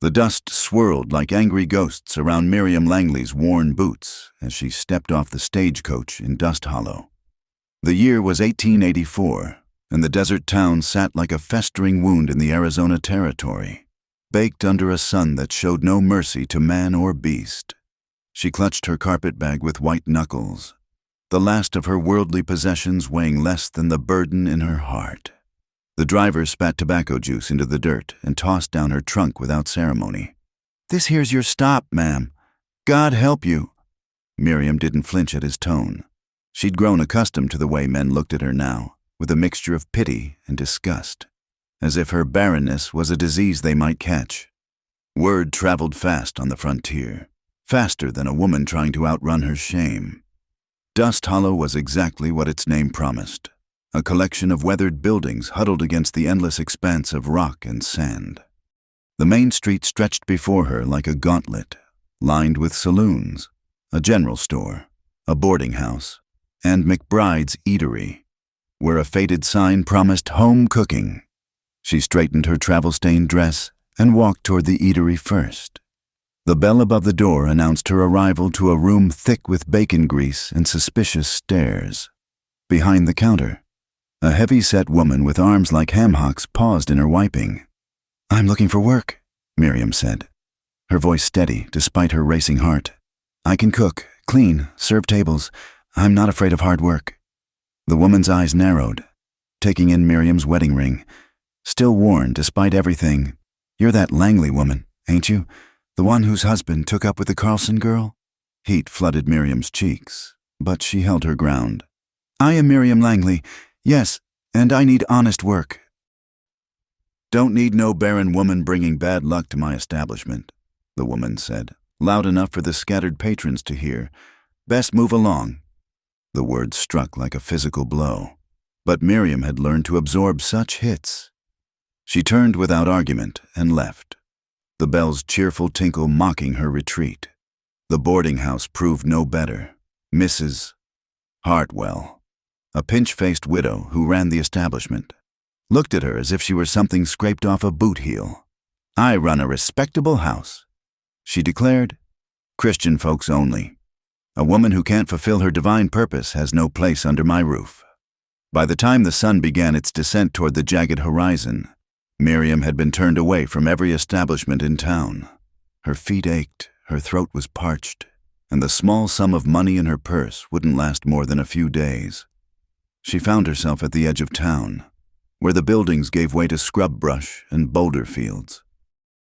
The dust swirled like angry ghosts around Miriam Langley's worn boots as she stepped off the stagecoach in Dust Hollow. The year was 1884, and the desert town sat like a festering wound in the Arizona territory, baked under a sun that showed no mercy to man or beast. She clutched her carpetbag with white knuckles, the last of her worldly possessions weighing less than the burden in her heart. The driver spat tobacco juice into the dirt and tossed down her trunk without ceremony. "This here's your stop, ma'am. God help you." Miriam didn't flinch at his tone. She'd grown accustomed to the way men looked at her now, with a mixture of pity and disgust, as if her barrenness was a disease they might catch. Word traveled fast on the frontier, faster than a woman trying to outrun her shame. Dust Hollow was exactly what its name promised. A collection of weathered buildings huddled against the endless expanse of rock and sand. The main street stretched before her like a gauntlet, lined with saloons, a general store, a boarding house, and McBride's Eatery, where a faded sign promised home cooking. She straightened her travel-stained dress and walked toward the eatery first. The bell above the door announced her arrival to a room thick with bacon grease and suspicious stares. Behind the counter, a heavy-set woman with arms like ham hocks paused in her wiping. "I'm looking for work," Miriam said, her voice steady despite her racing heart. "I can cook, clean, serve tables. I'm not afraid of hard work." The woman's eyes narrowed, taking in Miriam's wedding ring, still worn despite everything. "You're that Langley woman, ain't you? The one whose husband took up with the Carlson girl?" Heat flooded Miriam's cheeks, but she held her ground. "I am Miriam Langley. Yes, and I need honest work." "Don't need no barren woman bringing bad luck to my establishment," the woman said, loud enough for the scattered patrons to hear. "Best move along." The words struck like a physical blow, but Miriam had learned to absorb such hits. She turned without argument and left, the bell's cheerful tinkle mocking her retreat. The boarding house proved no better. Mrs. Hartwell, a pinch-faced widow who ran the establishment, looked at her as if she were something scraped off a boot heel. "I run a respectable house," she declared. "Christian folks only. A woman who can't fulfill her divine purpose has no place under my roof." By the time the sun began its descent toward the jagged horizon, Miriam had been turned away from every establishment in town. Her feet ached, her throat was parched, and the small sum of money in her purse wouldn't last more than a few days. She found herself at the edge of town, where the buildings gave way to scrub brush and boulder fields.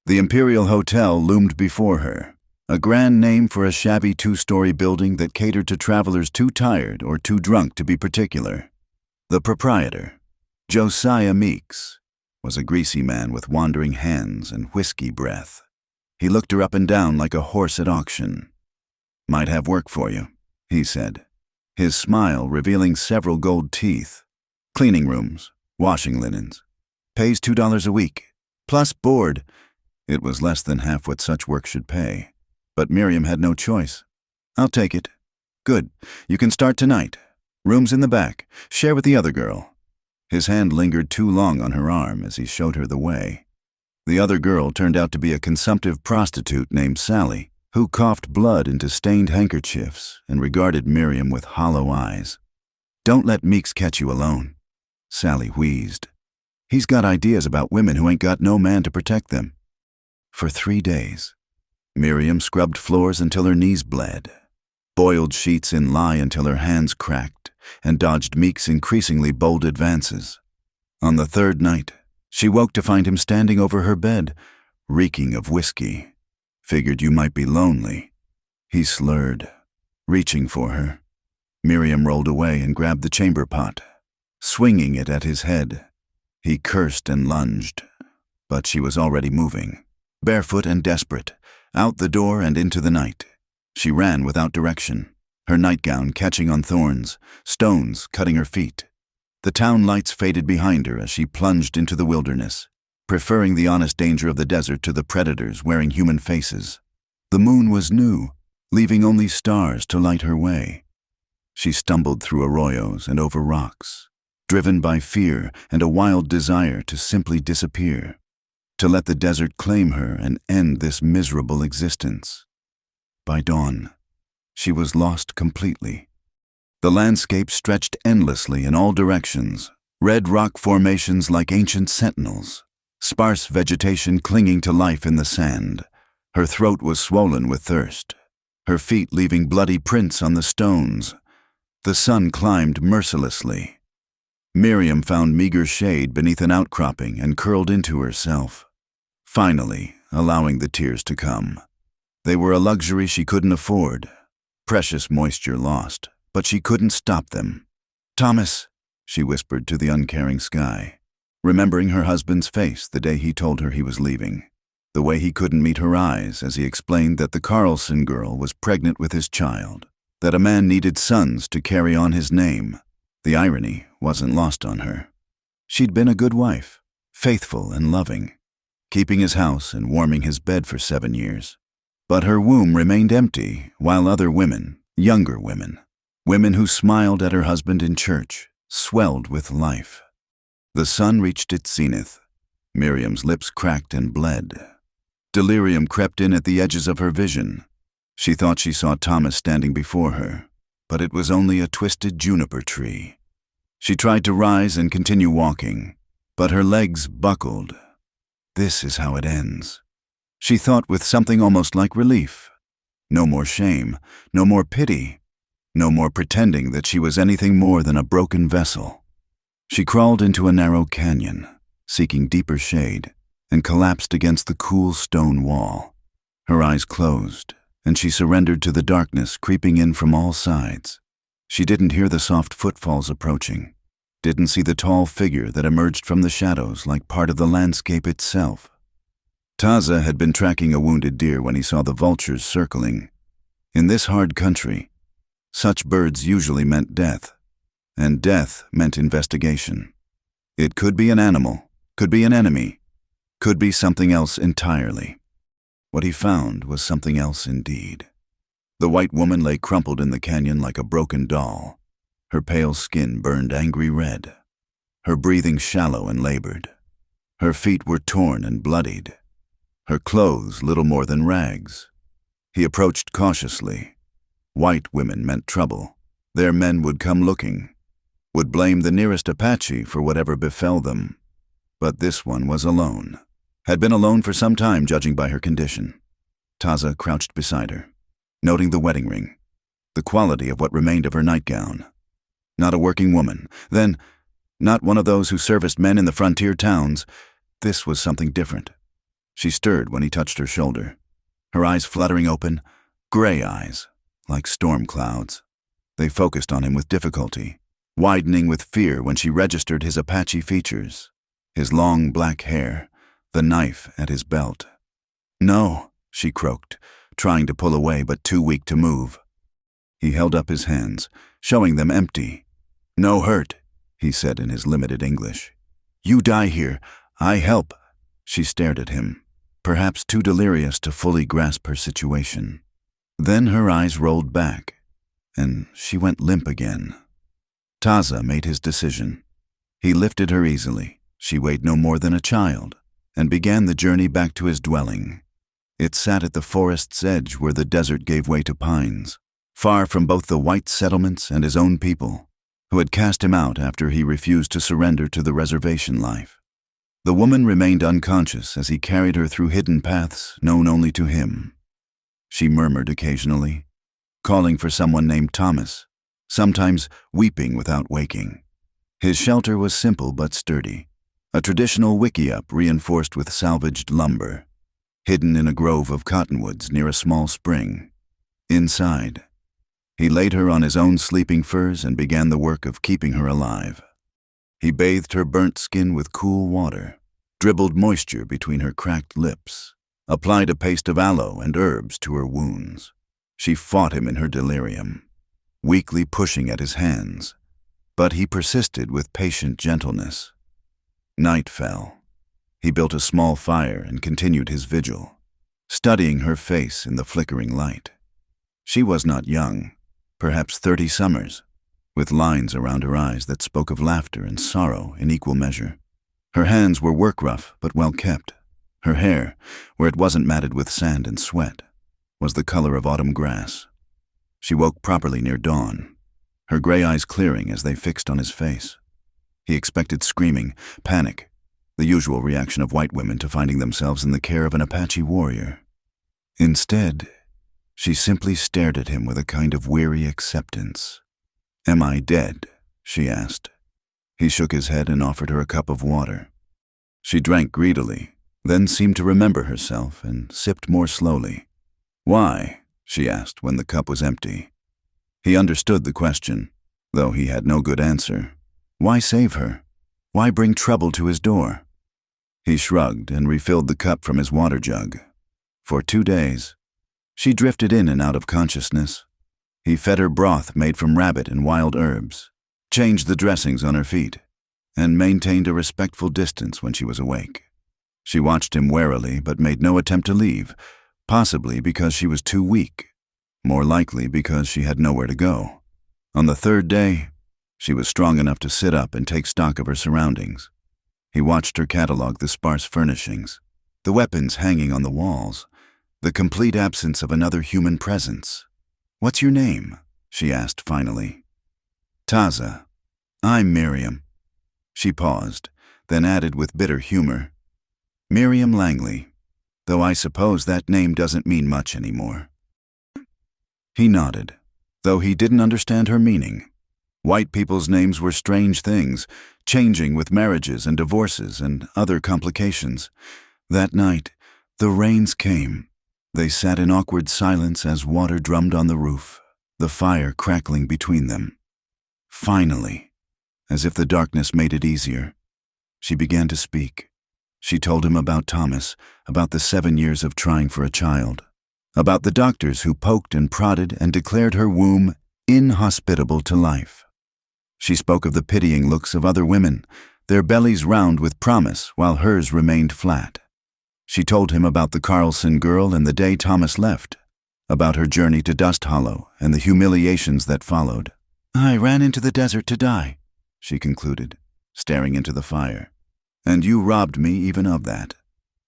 The Imperial Hotel loomed before her, a grand name for a shabby two-story building that catered to travelers too tired or too drunk to be particular. The proprietor, Josiah Meeks, was a greasy man with wandering hands and whiskey breath. He looked her up and down like a horse at auction. "Might have work for you," he said, his smile revealing several gold teeth. "Cleaning rooms, washing linens. Pays $2 a week, plus board." It was less than half what such work should pay, but Miriam had no choice. "I'll take it." "Good. You can start tonight. Room's in the back. Share with the other girl." His hand lingered too long on her arm as he showed her the way. The other girl turned out to be a consumptive prostitute named Sally, who coughed blood into stained handkerchiefs and regarded Miriam with hollow eyes. "Don't let Meeks catch you alone," Sally wheezed. "He's got ideas about women who ain't got no man to protect them." For 3 days, Miriam scrubbed floors until her knees bled, boiled sheets in lye until her hands cracked, and dodged Meeks' increasingly bold advances. On the 3rd night, she woke to find him standing over her bed, reeking of whiskey. "Figured you might be lonely," he slurred, reaching for her. Miriam rolled away and grabbed the chamber pot, swinging it at his head. He cursed and lunged, but she was already moving, barefoot and desperate, out the door and into the night. She ran without direction, her nightgown catching on thorns, stones cutting her feet. The town lights faded behind her as she plunged into the wilderness, preferring the honest danger of the desert to the predators wearing human faces. The moon was new, leaving only stars to light her way. She stumbled through arroyos and over rocks, driven by fear and a wild desire to simply disappear. to let the desert claim her and end this miserable existence. By dawn, she was lost completely. The landscape stretched endlessly in all directions, red rock formations like ancient sentinels, sparse vegetation clinging to life in the sand. Her throat was swollen with thirst, her feet leaving bloody prints on the stones. The sun climbed mercilessly. Miriam found meager shade beneath an outcropping and curled into herself, finally allowing the tears to come. They were a luxury she couldn't afford, precious moisture lost, but she couldn't stop them. "Thomas," she whispered to the uncaring sky, remembering her husband's face the day he told her he was leaving, the way he couldn't meet her eyes as he explained that the Carlson girl was pregnant with his child, that a man needed sons to carry on his name. The irony wasn't lost on her. She'd been a good wife, faithful and loving, keeping his house and warming his bed for 7 years. But her womb remained empty, while other women, younger women who smiled at her husband in church, swelled with life. The sun reached its zenith. Miriam's lips cracked and bled. Delirium crept in at the edges of her vision. She thought she saw Thomas standing before her, but it was only a twisted juniper tree. She tried to rise and continue walking, but her legs buckled. This is how it ends, she thought with something almost like relief. No more shame, no more pity, no more pretending that she was anything more than a broken vessel. She crawled into a narrow canyon, seeking deeper shade, and collapsed against the cool stone wall. Her eyes closed, and she surrendered to the darkness creeping in from all sides. She didn't hear the soft footfalls approaching, didn't see the tall figure that emerged from the shadows like part of the landscape itself. Taza had been tracking a wounded deer when he saw the vultures circling. In this hard country, such birds usually meant death, and death meant investigation. It could be an animal, could be an enemy, could be something else entirely. What he found was something else indeed. The white woman lay crumpled in the canyon like a broken doll. Her pale skin burned angry red, her breathing shallow and labored. Her feet were torn and bloodied, her clothes little more than rags. He approached cautiously. White women meant trouble. Their men would come looking, would blame the nearest Apache for whatever befell them. But this one was alone, had been alone for some time judging by her condition. Taza crouched beside her, noting the wedding ring, the quality of what remained of her nightgown. Not a working woman, then not one of those who serviced men in the frontier towns. This was something different. She stirred when he touched her shoulder, her eyes fluttering open, gray eyes, like storm clouds. They focused on him with difficulty, widening with fear when she registered his Apache features, his long black hair, the knife at his belt. "No," she croaked, trying to pull away but too weak to move. He held up his hands, showing them empty. "No hurt," he said in his limited English. "You die here, I help." She stared at him, perhaps too delirious to fully grasp her situation. Then her eyes rolled back, and she went limp again. Taza made his decision. He lifted her easily. She weighed no more than a child, and began the journey back to his dwelling. It sat at the forest's edge where the desert gave way to pines, far from both the white settlements and his own people, who had cast him out after he refused to surrender to the reservation life. The woman remained unconscious as he carried her through hidden paths known only to him. She murmured occasionally, calling for someone named Thomas, sometimes weeping without waking. His shelter was simple but sturdy, a traditional wickiup reinforced with salvaged lumber, hidden in a grove of cottonwoods near a small spring. Inside, he laid her on his own sleeping furs and began the work of keeping her alive. He bathed her burnt skin with cool water, dribbled moisture between her cracked lips, applied a paste of aloe and herbs to her wounds. She fought him in her delirium, weakly pushing at his hands, but he persisted with patient gentleness. Night fell. He built a small fire and continued his vigil, studying her face in the flickering light. She was not young, perhaps 30 summers, with lines around her eyes that spoke of laughter and sorrow in equal measure. Her hands were work-rough but well kept, Her hair, where it wasn't matted with sand and sweat, was the color of autumn grass. She woke properly near dawn, her gray eyes clearing as they fixed on his face. He expected screaming, panic, the usual reaction of white women to finding themselves in the care of an Apache warrior. Instead, she simply stared at him with a kind of weary acceptance. "Am I dead?" she asked. He shook his head and offered her a cup of water. She drank greedily, then seemed to remember herself and sipped more slowly. "Why?" she asked when the cup was empty. He understood the question, though he had no good answer. Why save her? Why bring trouble to his door? He shrugged and refilled the cup from his water jug. For 2 days, she drifted in and out of consciousness. He fed her broth made from rabbit and wild herbs, changed the dressings on her feet, and maintained a respectful distance when she was awake. She watched him warily but made no attempt to leave, possibly because she was too weak, more likely because she had nowhere to go. On the 3rd day, she was strong enough to sit up and take stock of her surroundings. He watched her catalog the sparse furnishings, the weapons hanging on the walls, the complete absence of another human presence. "What's your name?" she asked finally. "Taza. I'm Miriam." She paused, then added with bitter humor, "Miriam Langley, though I suppose that name doesn't mean much anymore." He nodded, though he didn't understand her meaning. White people's names were strange things, changing with marriages and divorces and other complications. That night, the rains came. They sat in awkward silence as water drummed on the roof, the fire crackling between them. Finally, as if the darkness made it easier, she began to speak. She told him about Thomas, about the 7 years of trying for a child, about the doctors who poked and prodded and declared her womb inhospitable to life. She spoke of the pitying looks of other women, their bellies round with promise while hers remained flat. She told him about the Carlson girl and the day Thomas left, about her journey to Dust Hollow and the humiliations that followed. "I ran into the desert to die," she concluded, staring into the fire. "And you robbed me even of that."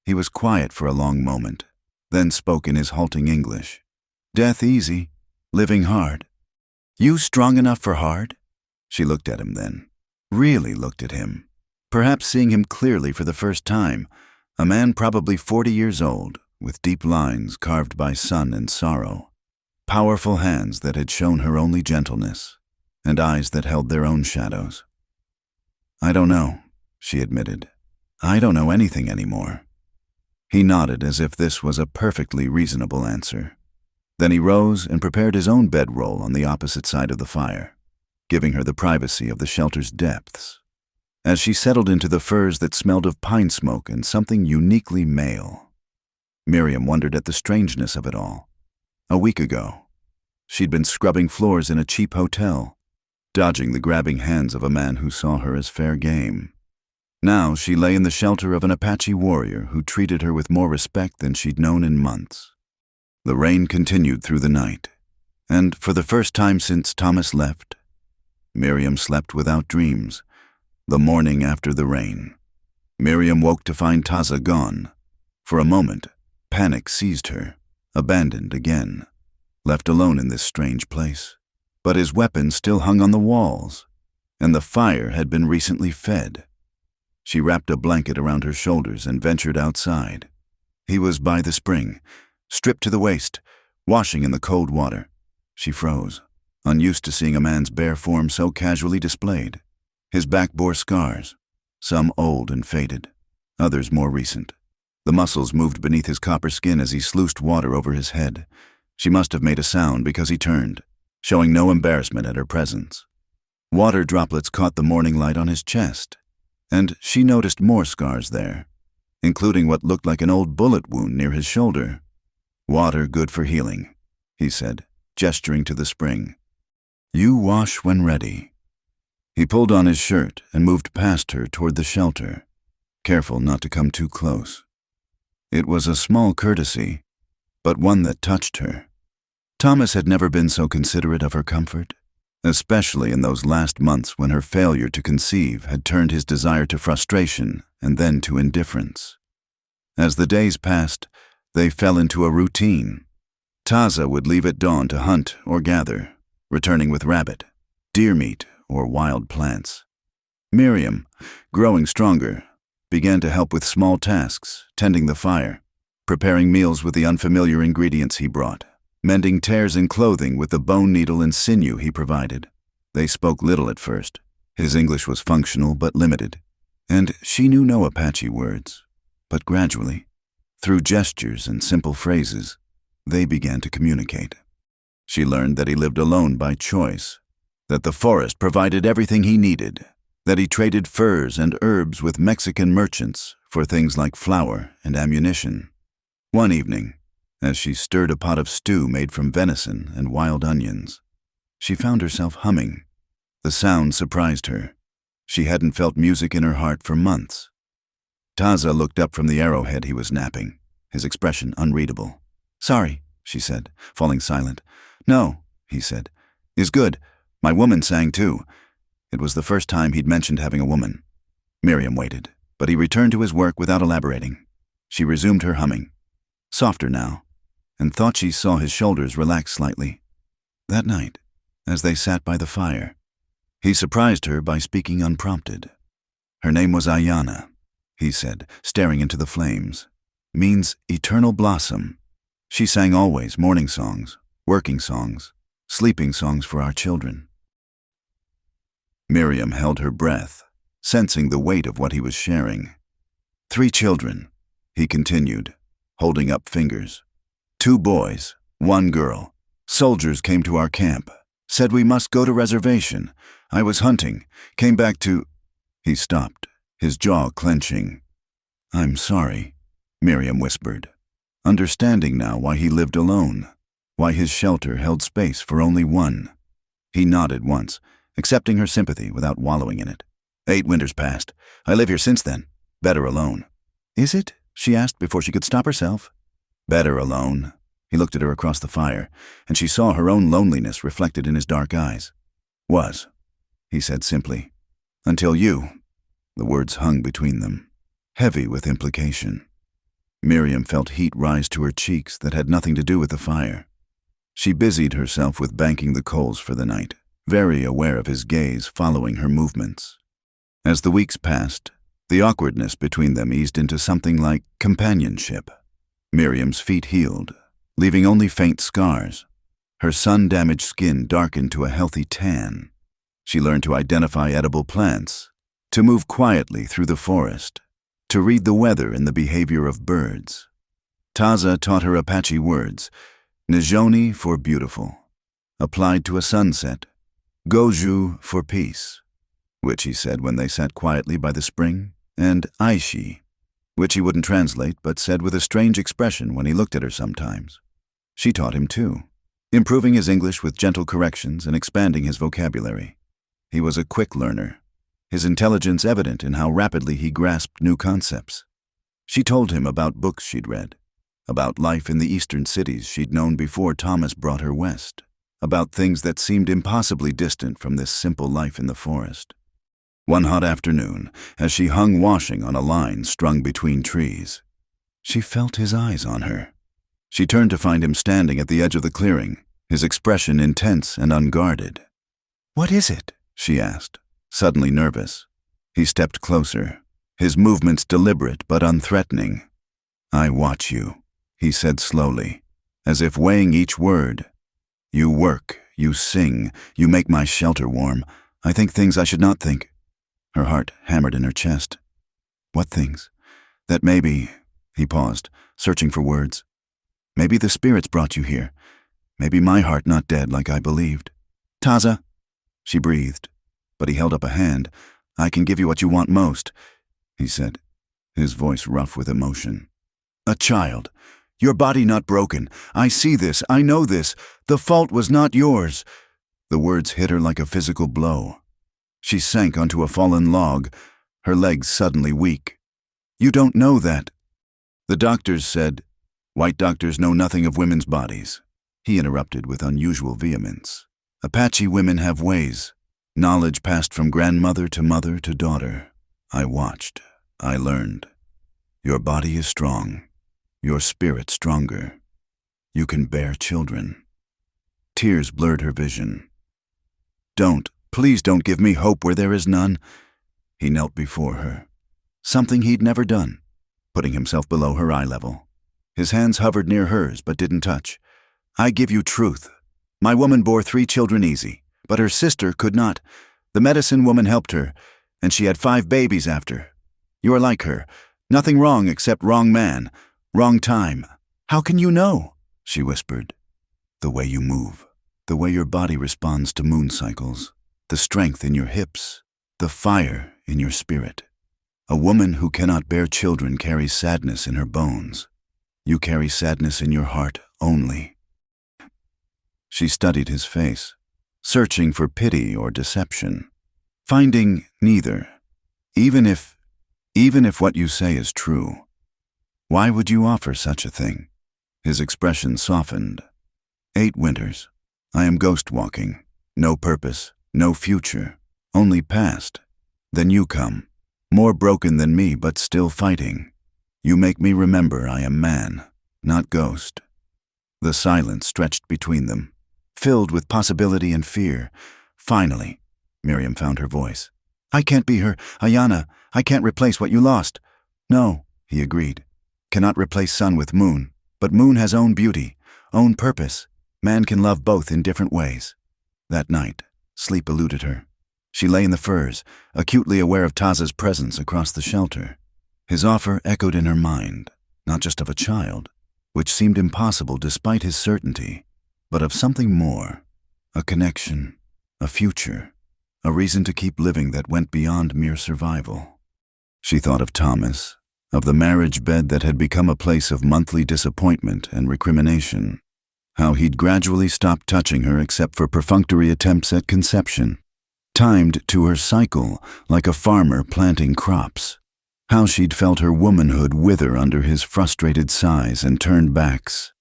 He was quiet for a long moment, then spoke in his halting English. "Death easy, living hard. You strong enough for hard?" She looked at him then, really looked at him, perhaps seeing him clearly for the first time, a man probably 40 years old, with deep lines carved by sun and sorrow, powerful hands that had shown her only gentleness, and eyes that held their own shadows. "I don't know," she admitted. "I don't know anything anymore." He nodded as if this was a perfectly reasonable answer. Then he rose and prepared his own bedroll on the opposite side of the fire, giving her the privacy of the shelter's depths. As she settled into the furs that smelled of pine smoke and something uniquely male, Miriam wondered at the strangeness of it all. A week ago, she'd been scrubbing floors in a cheap hotel, dodging the grabbing hands of a man who saw her as fair game. Now she lay in the shelter of an Apache warrior who treated her with more respect than she'd known in months. The rain continued through the night, and for the first time since Thomas left, Miriam slept without dreams. The morning after the rain, Miriam woke to find Taza gone. For a moment, panic seized her, abandoned again, left alone in this strange place. But his weapon still hung on the walls, and the fire had been recently fed. She wrapped a blanket around her shoulders and ventured outside. He was by the spring, stripped to the waist, washing in the cold water. She froze, unused to seeing a man's bare form so casually displayed. His back bore scars, some old and faded, others more recent. The muscles moved beneath his copper skin as he sluiced water over his head. She must have made a sound because he turned, showing no embarrassment at her presence. Water droplets caught the morning light on his chest, and she noticed more scars there, including what looked like an old bullet wound near his shoulder. "Water good for healing," he said, gesturing to the spring. "You wash when ready." He pulled on his shirt and moved past her toward the shelter, careful not to come too close. It was a small courtesy, but one that touched her. Thomas had never been so considerate of her comfort, especially in those last months when her failure to conceive had turned his desire to frustration and then to indifference. As the days passed, they fell into a routine. Taza would leave at dawn to hunt or gather, returning with rabbit, deer meat, or wild plants. Miriam, growing stronger, began to help with small tasks, tending the fire, preparing meals with the unfamiliar ingredients he brought, mending tears in clothing with the bone needle and sinew he provided. They spoke little at first. His English was functional but limited, and she knew no Apache words. But gradually, through gestures and simple phrases, they began to communicate. She learned that he lived alone by choice, that the forest provided everything he needed, that he traded furs and herbs with Mexican merchants for things like flour and ammunition. One evening, as she stirred a pot of stew made from venison and wild onions, she found herself humming. The sound surprised her. She hadn't felt music in her heart for months. Taza looked up from the arrowhead he was napping, his expression unreadable. "Sorry," she said, falling silent. "No," he said. "Is good. My woman sang too." It was the first time he'd mentioned having a woman. Miriam waited, but he returned to his work without elaborating. She resumed her humming, softer now, and thought she saw his shoulders relax slightly. That night, as they sat by the fire, he surprised her by speaking unprompted. Her name was Ayana, he said, staring into the flames. Means eternal blossom. She sang always morning songs, working songs, sleeping songs for our children. Miriam held her breath, sensing the weight of what he was sharing. 3 children, he continued, holding up fingers. 2 boys, 1 girl. Soldiers came to our camp, said we must go to reservation. I was hunting, came back to... He stopped, his jaw clenching. "I'm sorry," Miriam whispered, understanding now why he lived alone, why his shelter held space for only one. He nodded once, accepting her sympathy without wallowing in it. 8 winters passed. I live here since then. Better alone. "Is it?" she asked before she could stop herself. "Better alone." He looked at her across the fire, and she saw her own loneliness reflected in his dark eyes. "Was," he said simply. "Until you." The words hung between them, heavy with implication. Miriam felt heat rise to her cheeks that had nothing to do with the fire. She busied herself with banking the coals for the night, very aware of his gaze following her movements. As the weeks passed, the awkwardness between them eased into something like companionship. Miriam's feet healed, leaving only faint scars. Her sun-damaged skin darkened to a healthy tan. She learned to identify edible plants, to move quietly through the forest, to read the weather and the behavior of birds. Taza taught her Apache words, Njoni for beautiful, applied to a sunset, Goju for peace, which he said when they sat quietly by the spring, and Aishi, which he wouldn't translate but said with a strange expression when he looked at her sometimes. She taught him too, improving his English with gentle corrections and expanding his vocabulary. He was a quick learner, his intelligence evident in how rapidly he grasped new concepts. She told him about books she'd read, about life in the eastern cities she'd known before Thomas brought her west, about things that seemed impossibly distant from this simple life in the forest. One hot afternoon, as she hung washing on a line strung between trees, she felt his eyes on her. She turned to find him standing at the edge of the clearing, his expression intense and unguarded. "What is it?" she asked, suddenly nervous. He stepped closer, his movements deliberate but unthreatening. "I watch you," he said slowly, as if weighing each word. "You work, you sing, you make my shelter warm. I think things I should not think." Her heart hammered in her chest. "What things?" "That maybe..." He paused, searching for words. "Maybe the spirits brought you here. Maybe my heart not dead like I believed." "Taza," she breathed, but he held up a hand. "I can give you what you want most," he said, his voice rough with emotion. "A child. Your body not broken. I see this. I know this. The fault was not yours." The words hit her like a physical blow. She sank onto a fallen log, her legs suddenly weak. "You don't know that." "The doctors said..." "White doctors know nothing of women's bodies," he interrupted with unusual vehemence. "Apache women have ways. Knowledge passed from grandmother to mother to daughter. I watched. I learned. Your body is strong, your spirit stronger. You can bear children. Tears blurred her vision. Please don't give me hope where there is none. He knelt before her, something he'd never done, putting himself below her eye level. His hands hovered near hers but didn't touch. I give you truth. My woman bore 3 children easy, but her sister could not. The medicine woman helped her, and she had 5 babies after. You are like her. Nothing wrong except wrong man, wrong time. How can you know? She whispered. The way you move, the way your body responds to moon cycles, the strength in your hips, the fire in your spirit. A woman who cannot bear children carries sadness in her bones. You carry sadness in your heart only. She studied his face, searching for pity or deception, finding neither, even if what you say is true. Why would you offer such a thing? His expression softened. 8 winters. I am ghost walking. No purpose, no future, only past. Then you come, more broken than me but still fighting. You make me remember I am man, not ghost. The silence stretched between them, filled with possibility and fear. Finally, Miriam found her voice. I can't be her, Ayana. I can't replace what you lost. No, he agreed. Cannot replace sun with moon, but moon has own beauty, own purpose. Man can love both in different ways. That night, sleep eluded her. She lay in the furs, acutely aware of Taza's presence across the shelter. His offer echoed in her mind, not just of a child, which seemed impossible despite his certainty, but of something more, a connection, a future, a reason to keep living that went beyond mere survival. She thought of Thomas, of the marriage bed that had become a place of monthly disappointment and recrimination, how he'd gradually stopped touching her except for perfunctory attempts at conception, timed to her cycle like a farmer planting crops, how she'd felt her womanhood wither under his frustrated sighs and turned backs.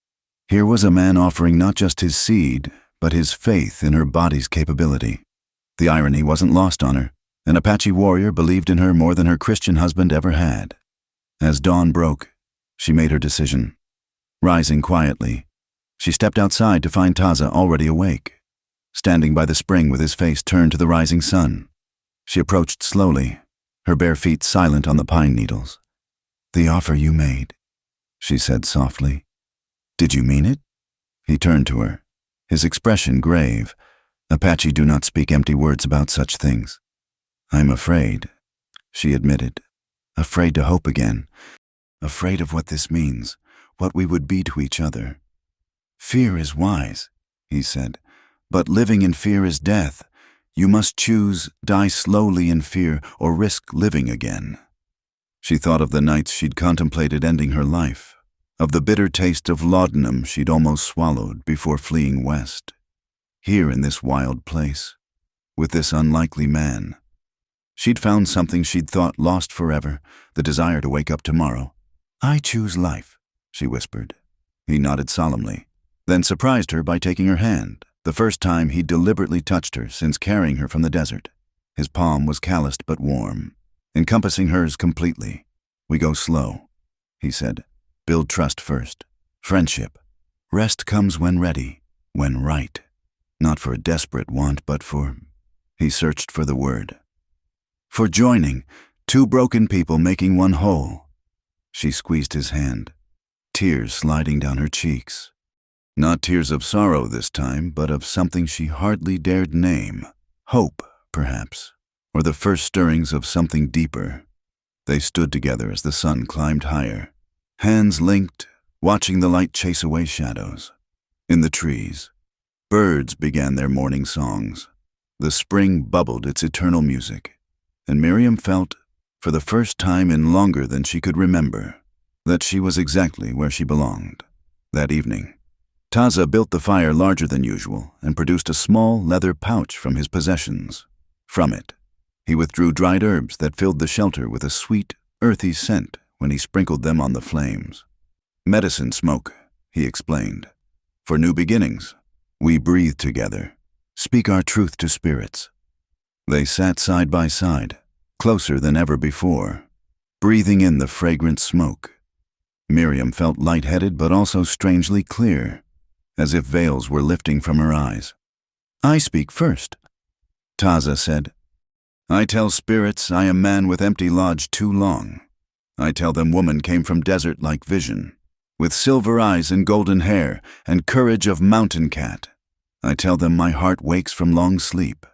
Here was a man offering not just his seed, but his faith in her body's capability. The irony wasn't lost on her. An Apache warrior believed in her more than her Christian husband ever had. As dawn broke, she made her decision. Rising quietly, she stepped outside to find Taza already awake, standing by the spring with his face turned to the rising sun. She approached slowly, her bare feet silent on the pine needles. The offer you made, she said softly. Did you mean it? He turned to her, his expression grave. Apache do not speak empty words about such things. I'm afraid, she admitted, afraid to hope again, afraid of what this means, what we would be to each other. Fear is wise, he said, but living in fear is death. You must choose, die slowly in fear, or risk living again. She thought of the nights she'd contemplated ending her life, of the bitter taste of laudanum she'd almost swallowed before fleeing west. Here in this wild place, with this unlikely man, she'd found something she'd thought lost forever, the desire to wake up tomorrow. I choose life, she whispered. He nodded solemnly, then surprised her by taking her hand, the first time he'd deliberately touched her since carrying her from the desert. His palm was calloused but warm, encompassing hers completely. We go slow, he said. Build trust first. Friendship. Rest comes when ready, when right. Not for a desperate want, but for... He searched for the word. For joining, 2 broken people making one whole. She squeezed his hand, tears sliding down her cheeks. Not tears of sorrow this time, but of something she hardly dared name. Hope, perhaps, or the first stirrings of something deeper. They stood together as the sun climbed higher, hands linked, watching the light chase away shadows. In the trees, birds began their morning songs. The spring bubbled its eternal music, and Miriam felt, for the first time in longer than she could remember, that she was exactly where she belonged. That evening, Taza built the fire larger than usual and produced a small leather pouch from his possessions. From it, he withdrew dried herbs that filled the shelter with a sweet, earthy scent when he sprinkled them on the flames. Medicine smoke, he explained. For new beginnings, we breathe together, speak our truth to spirits. They sat side by side, closer than ever before. breathing in the fragrant smoke. Miriam felt lightheaded but also strangely clear, as if veils were lifting from her eyes. "I speak first," Taza said. "I tell spirits I am man with empty lodge too long. I tell them woman came from desert like vision, with silver eyes and golden hair and courage of mountain cat. I tell them my heart wakes from long sleep."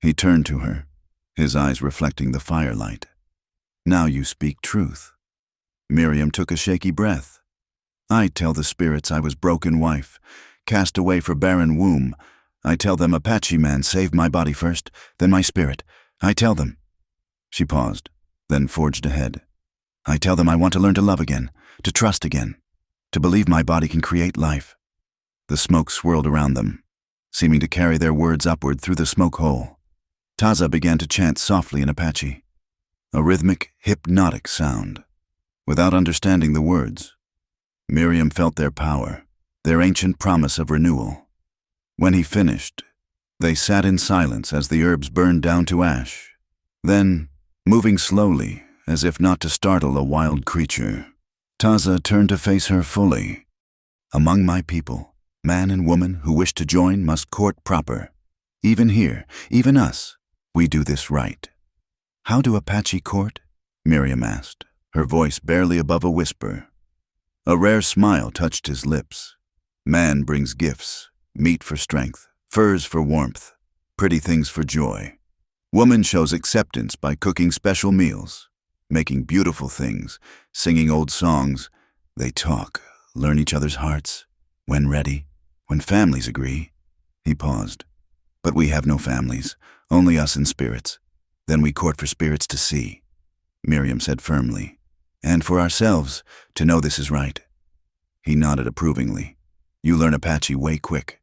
He turned to her, his eyes reflecting the firelight. "Now you speak truth." Miriam took a shaky breath. "I tell the spirits I was broken wife, cast away for barren womb. I tell them Apache man saved my body first, then my spirit. I tell them." She paused, then forged ahead. "I tell them I want to learn to love again, to trust again, to believe my body can create life." The smoke swirled around them, seeming to carry their words upward through the smoke hole. Taza began to chant softly in Apache, a rhythmic, hypnotic sound. Without understanding the words, Miriam felt their power, their ancient promise of renewal. When he finished, they sat in silence as the herbs burned down to ash. Then, moving slowly, as if not to startle a wild creature, Taza turned to face her fully. "Among my people, man and woman who wish to join must court proper. Even here, even us, we do this right." "How do Apache court?" Miriam asked, her voice barely above a whisper. A rare smile touched his lips. "Man brings gifts, meat for strength, furs for warmth, pretty things for joy. Woman shows acceptance by cooking special meals, making beautiful things, singing old songs. They talk, learn each other's hearts, when ready, when families agree." He paused. "But we have no families, only us and spirits. Then we court for spirits to see," Miriam said firmly. "And for ourselves, to know this is right." He nodded approvingly. "You learn Apache way quick."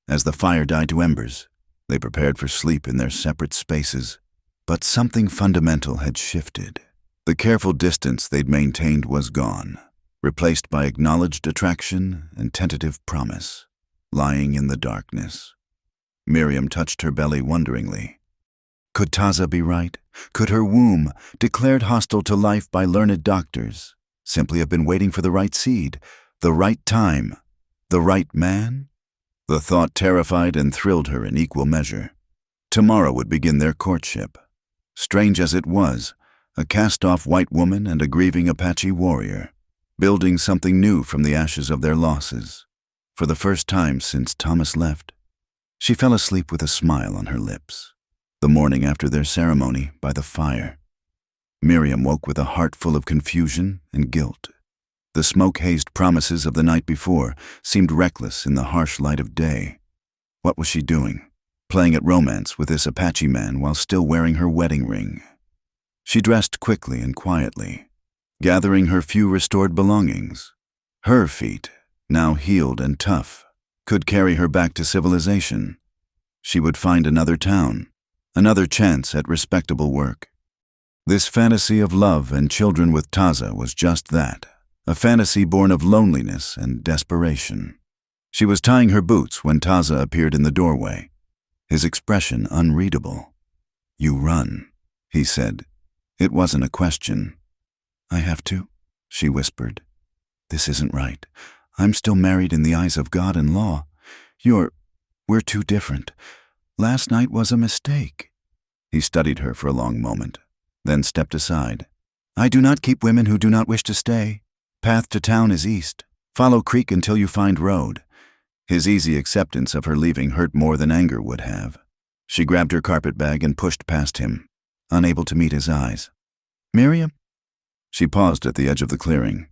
As the fire died to embers, they prepared for sleep in their separate spaces. But something fundamental had shifted. The careful distance they'd maintained was gone, replaced by acknowledged attraction and tentative promise, lying in the darkness. Miriam touched her belly wonderingly. Could Taza be right? Could her womb, declared hostile to life by learned doctors, simply have been waiting for the right seed, the right time, the right man? The thought terrified and thrilled her in equal measure. Tomorrow would begin their courtship. Strange as it was, a cast-off white woman and a grieving Apache warrior, building something new from the ashes of their losses. For the first time since Thomas left, she fell asleep with a smile on her lips. The morning after their ceremony by the fire, Miriam woke with a heart full of confusion and guilt. The smoke-hazed promises of the night before seemed reckless in the harsh light of day. What was she doing, playing at romance with this Apache man while still wearing her wedding ring? She dressed quickly and quietly, gathering her few restored belongings. Her feet, now healed and tough, could carry her back to civilization. She would find another town, another chance at respectable work. This fantasy of love and children with Taza was just that, a fantasy born of loneliness and desperation. She was tying her boots when Taza appeared in the doorway, his expression unreadable. "You run," he said. It wasn't a question. "I have to," she whispered. "This isn't right. I'm still married in the eyes of God and law. We're too different. Last night was a mistake." He studied her for a long moment, then stepped aside. "I do not keep women who do not wish to stay. Path to town is east. Follow creek until you find road." His easy acceptance of her leaving hurt more than anger would have. She grabbed her carpet bag and pushed past him, unable to meet his eyes. "Miriam?" She paused at the edge of the clearing.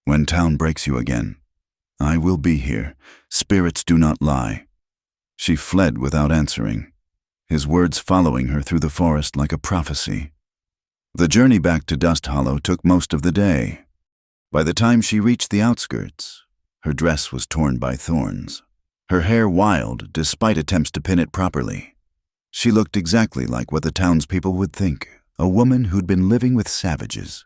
"When town breaks you again, I will be here. Spirits do not lie." She fled without answering, his words following her through the forest like a prophecy. The journey back to Dust Hollow took most of the day. By the time she reached the outskirts, her dress was torn by thorns, her hair wild despite attempts to pin it properly. She looked exactly like what the townspeople would think, a woman who'd been living with savages.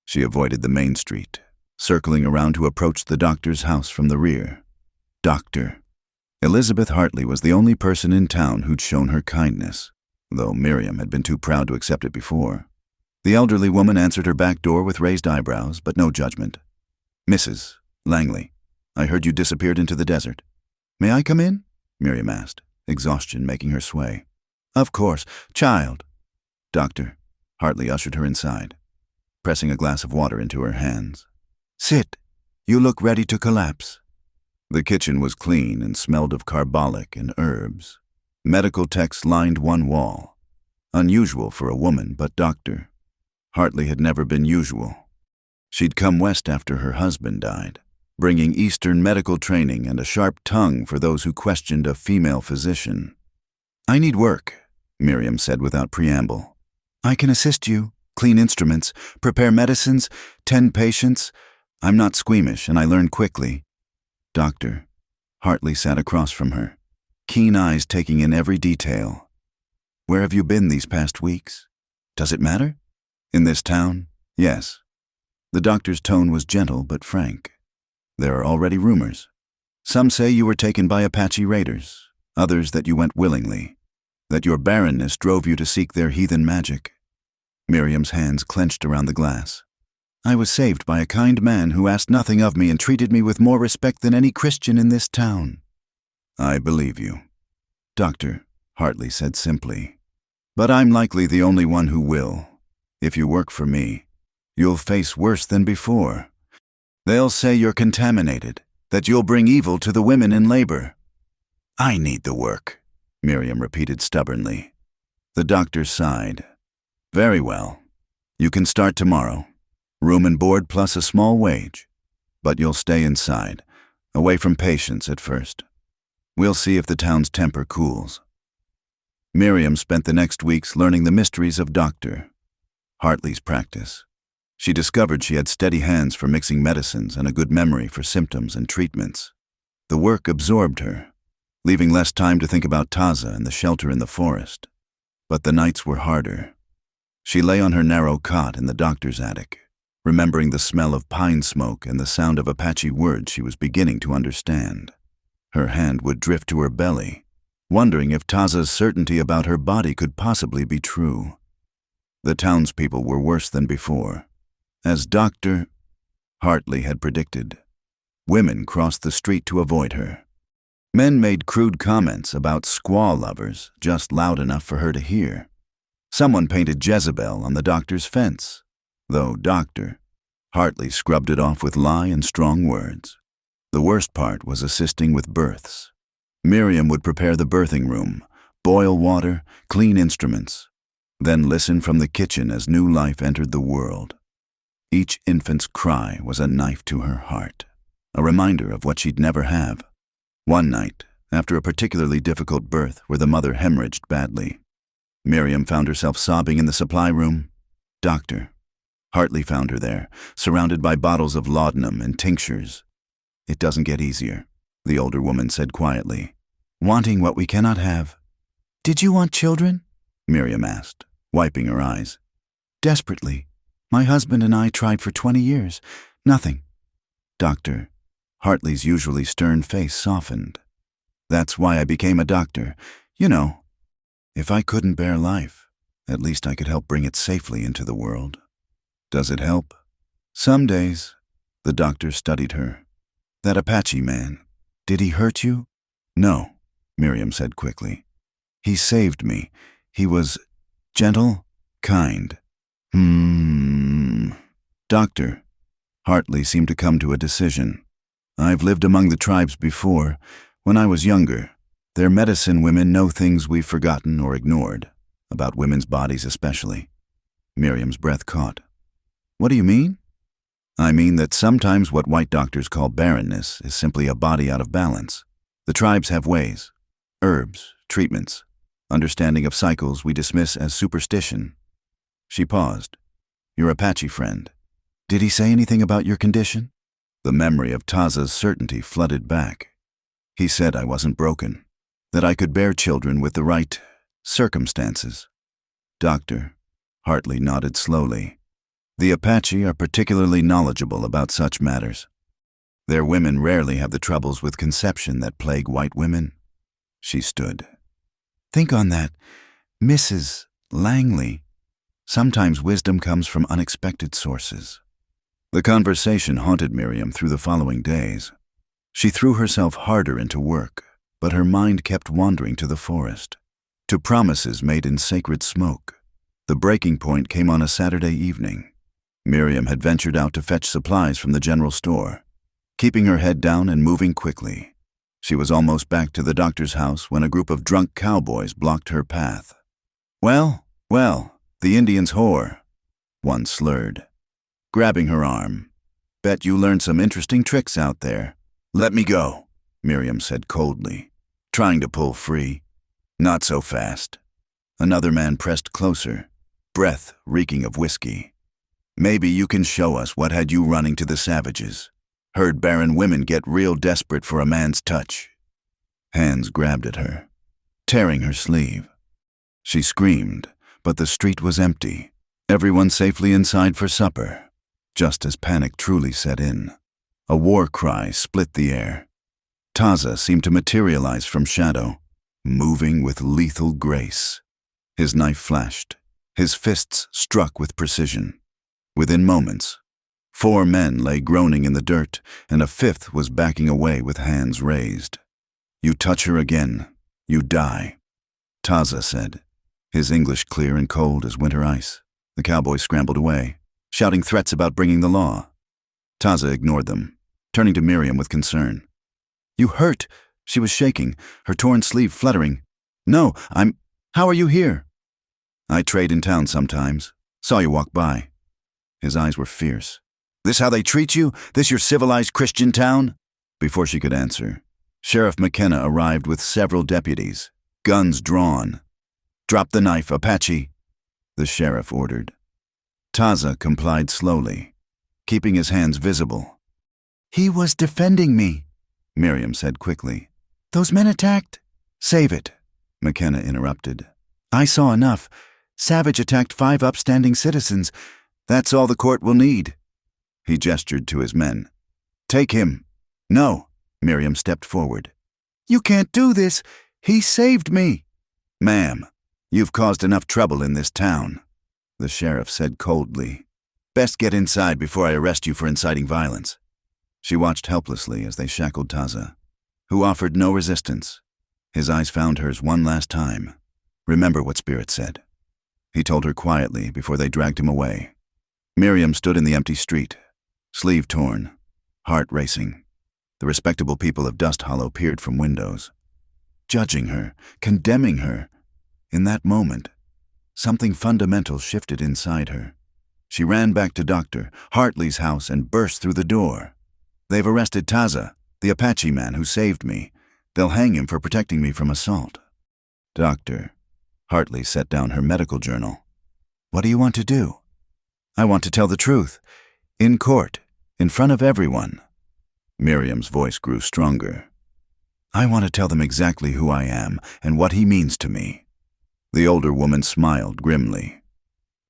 She avoided the main street, circling around to approach the doctor's house from the rear. Doctor. Elizabeth Hartley was the only person in town who'd shown her kindness, though Miriam had been too proud to accept it before. The elderly woman answered her back door with raised eyebrows, but no judgment. "Mrs. Langley, I heard you disappeared into the desert." "May I come in?" Miriam asked, exhaustion making her sway. "Of course. Child." "Doctor." Hartley ushered her inside, pressing a glass of water into her hands. "Sit. You look ready to collapse." The kitchen was clean and smelled of carbolic and herbs. Medical texts lined one wall. Unusual for a woman, but Dr. Hartley had never been usual. She'd come west after her husband died, bringing Eastern medical training and a sharp tongue for those who questioned a female physician. "I need work," Miriam said without preamble. "I can assist you, clean instruments, prepare medicines, tend patients. I'm not squeamish and I learn quickly." "Doctor." Hartley sat across from her, keen eyes taking in every detail. "Where have you been these past weeks? Does it matter?" "In this town? Yes." The doctor's tone was gentle but frank. "There are already rumors. Some say you were taken by Apache raiders, others that you went willingly, that your barrenness drove you to seek their heathen magic." Miriam's hands clenched around the glass. "I was saved by a kind man who asked nothing of me and treated me with more respect than any Christian in this town." "I believe you." "Doctor," Hartley said simply, "but I'm likely the only one who will. If you work for me, you'll face worse than before. They'll say you're contaminated, that you'll bring evil to the women in labor." "I need the work," Miriam repeated stubbornly. The doctor sighed. "Very well. You can start tomorrow. Room and board plus a small wage. But you'll stay inside, away from patients at first. We'll see if the town's temper cools." Miriam spent the next weeks learning the mysteries of Dr. Hartley's practice. She discovered she had steady hands for mixing medicines and a good memory for symptoms and treatments. The work absorbed her, leaving less time to think about Taza and the shelter in the forest. But the nights were harder. She lay on her narrow cot in the doctor's attic, remembering the smell of pine smoke and the sound of Apache words she was beginning to understand. Her hand would drift to her belly, wondering if Taza's certainty about her body could possibly be true. The townspeople were worse than before. As Dr. Hartley had predicted, women crossed the street to avoid her. Men made crude comments about squaw lovers, just loud enough for her to hear. Someone painted Jezebel on the doctor's fence, though Dr. Hartley scrubbed it off with lie and strong words. The worst part was assisting with births. Miriam would prepare the birthing room, boil water, clean instruments, then listen from the kitchen as new life entered the world. Each infant's cry was a knife to her heart, a reminder of what she'd never have. One night, after a particularly difficult birth where the mother hemorrhaged badly, Miriam found herself sobbing in the supply room. Dr. Hartley found her there, surrounded by bottles of laudanum and tinctures. "It doesn't get easier," the older woman said quietly. "Wanting what we cannot have." "Did you want children?" Miriam asked, wiping her eyes. "Desperately. My husband and I tried for 20 years. Nothing." Dr. Hartley's usually stern face softened. "That's why I became a doctor. You know, if I couldn't bear life, at least I could help bring it safely into the world." "Does it help?" "Some days." The doctor studied her. "That Apache man, did he hurt you?" "No," Miriam said quickly. "He saved me. He was gentle, kind." Doctor Hartley seemed to come to a decision. "I've lived among the tribes before. When I was younger, their medicine women know things we've forgotten or ignored, about women's bodies especially." Miriam's breath caught. "What do you mean?" "I mean that sometimes what white doctors call barrenness is simply a body out of balance. The tribes have ways, herbs, treatments, understanding of cycles we dismiss as superstition." She paused. "Your Apache friend, did he say anything about your condition?" The memory of Taza's certainty flooded back. "He said I wasn't broken, that I could bear children with the right circumstances." Dr. Hartley nodded slowly. "The Apache are particularly knowledgeable about such matters. Their women rarely have the troubles with conception that plague white women." She stood. "Think on that, Mrs. Langley. Sometimes wisdom comes from unexpected sources. The conversation haunted Miriam through the following days. She threw herself harder into work, but her mind kept wandering to the forest, to promises made in sacred smoke. The breaking point came on a Saturday evening. Miriam had ventured out to fetch supplies from the general store, keeping her head down and moving quickly. She was almost back to the doctor's house when a group of drunk cowboys blocked her path. Well, the Indian's whore," one slurred, grabbing her arm. "Bet you learned some interesting tricks out there." "Let me go," Miriam said coldly, trying to pull free. "Not so fast." Another man pressed closer, breath reeking of whiskey. "Maybe you can show us what had you running to the savages. Heard Barren women get real desperate for a man's touch." Hands grabbed at her, tearing her sleeve. She screamed, but the street was empty, everyone safely inside for supper, just as panic truly set in. A war cry split the air. Taza seemed to materialize from shadow, moving with lethal grace. His knife flashed, his fists struck with precision. Within moments, 4 men lay groaning in the dirt, and a 5th was backing away with hands raised. "You touch her again, you die," Taza said, his English clear and cold as winter ice. The cowboys scrambled away, shouting threats about bringing the law. Taza ignored them, turning to Miriam with concern. "You hurt," she was shaking, her torn sleeve fluttering. "No, How are you here?" "I trade in town sometimes. Saw you walk by." His eyes were fierce. "This how they treat you? This your civilized Christian town?" Before she could answer, Sheriff McKenna arrived with several deputies, guns drawn. "Drop the knife, Apache," the sheriff ordered. Taza complied slowly, keeping his hands visible. "He was defending me," Miriam said quickly. "Those men attacked—" "Save it," McKenna interrupted. "I saw enough. Savage attacked 5 upstanding citizens. That's all the court will need." He gestured to his men. "Take him." "No," Miriam stepped forward. "You can't do this. He saved me." "Ma'am, you've caused enough trouble in this town," the sheriff said coldly. "Best get inside before I arrest you for inciting violence." She watched helplessly as they shackled Taza, who offered no resistance. His eyes found hers one last time. "Remember what Spirit said," he told her quietly before they dragged him away. Miriam stood in the empty street, sleeve torn, heart racing. The respectable people of Dust Hollow peered from windows, judging her, condemning her. In that moment, something fundamental shifted inside her. She ran back to Dr. Hartley's house and burst through the door. "They've arrested Taza, the Apache man who saved me. They'll hang him for protecting me from assault." "Doctor," Hartley set down her medical journal. "What do you want to do?" "I want to tell the truth. In court, in front of everyone." Miriam's voice grew stronger. "I want to tell them exactly who I am and what he means to me." The older woman smiled grimly.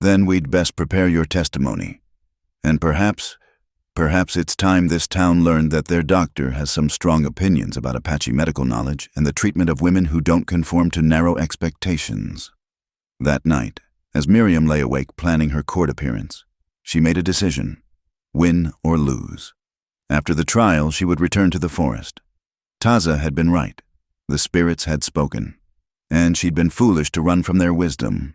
"Then we'd best prepare your testimony. And perhaps it's time this town learned that their doctor has some strong opinions about Apache medical knowledge and the treatment of women who don't conform to narrow expectations." That night, as Miriam lay awake planning her court appearance, she made a decision: win or lose. After the trial, she would return to the forest. Taza had been right. The spirits had spoken, and she'd been foolish to run from their wisdom.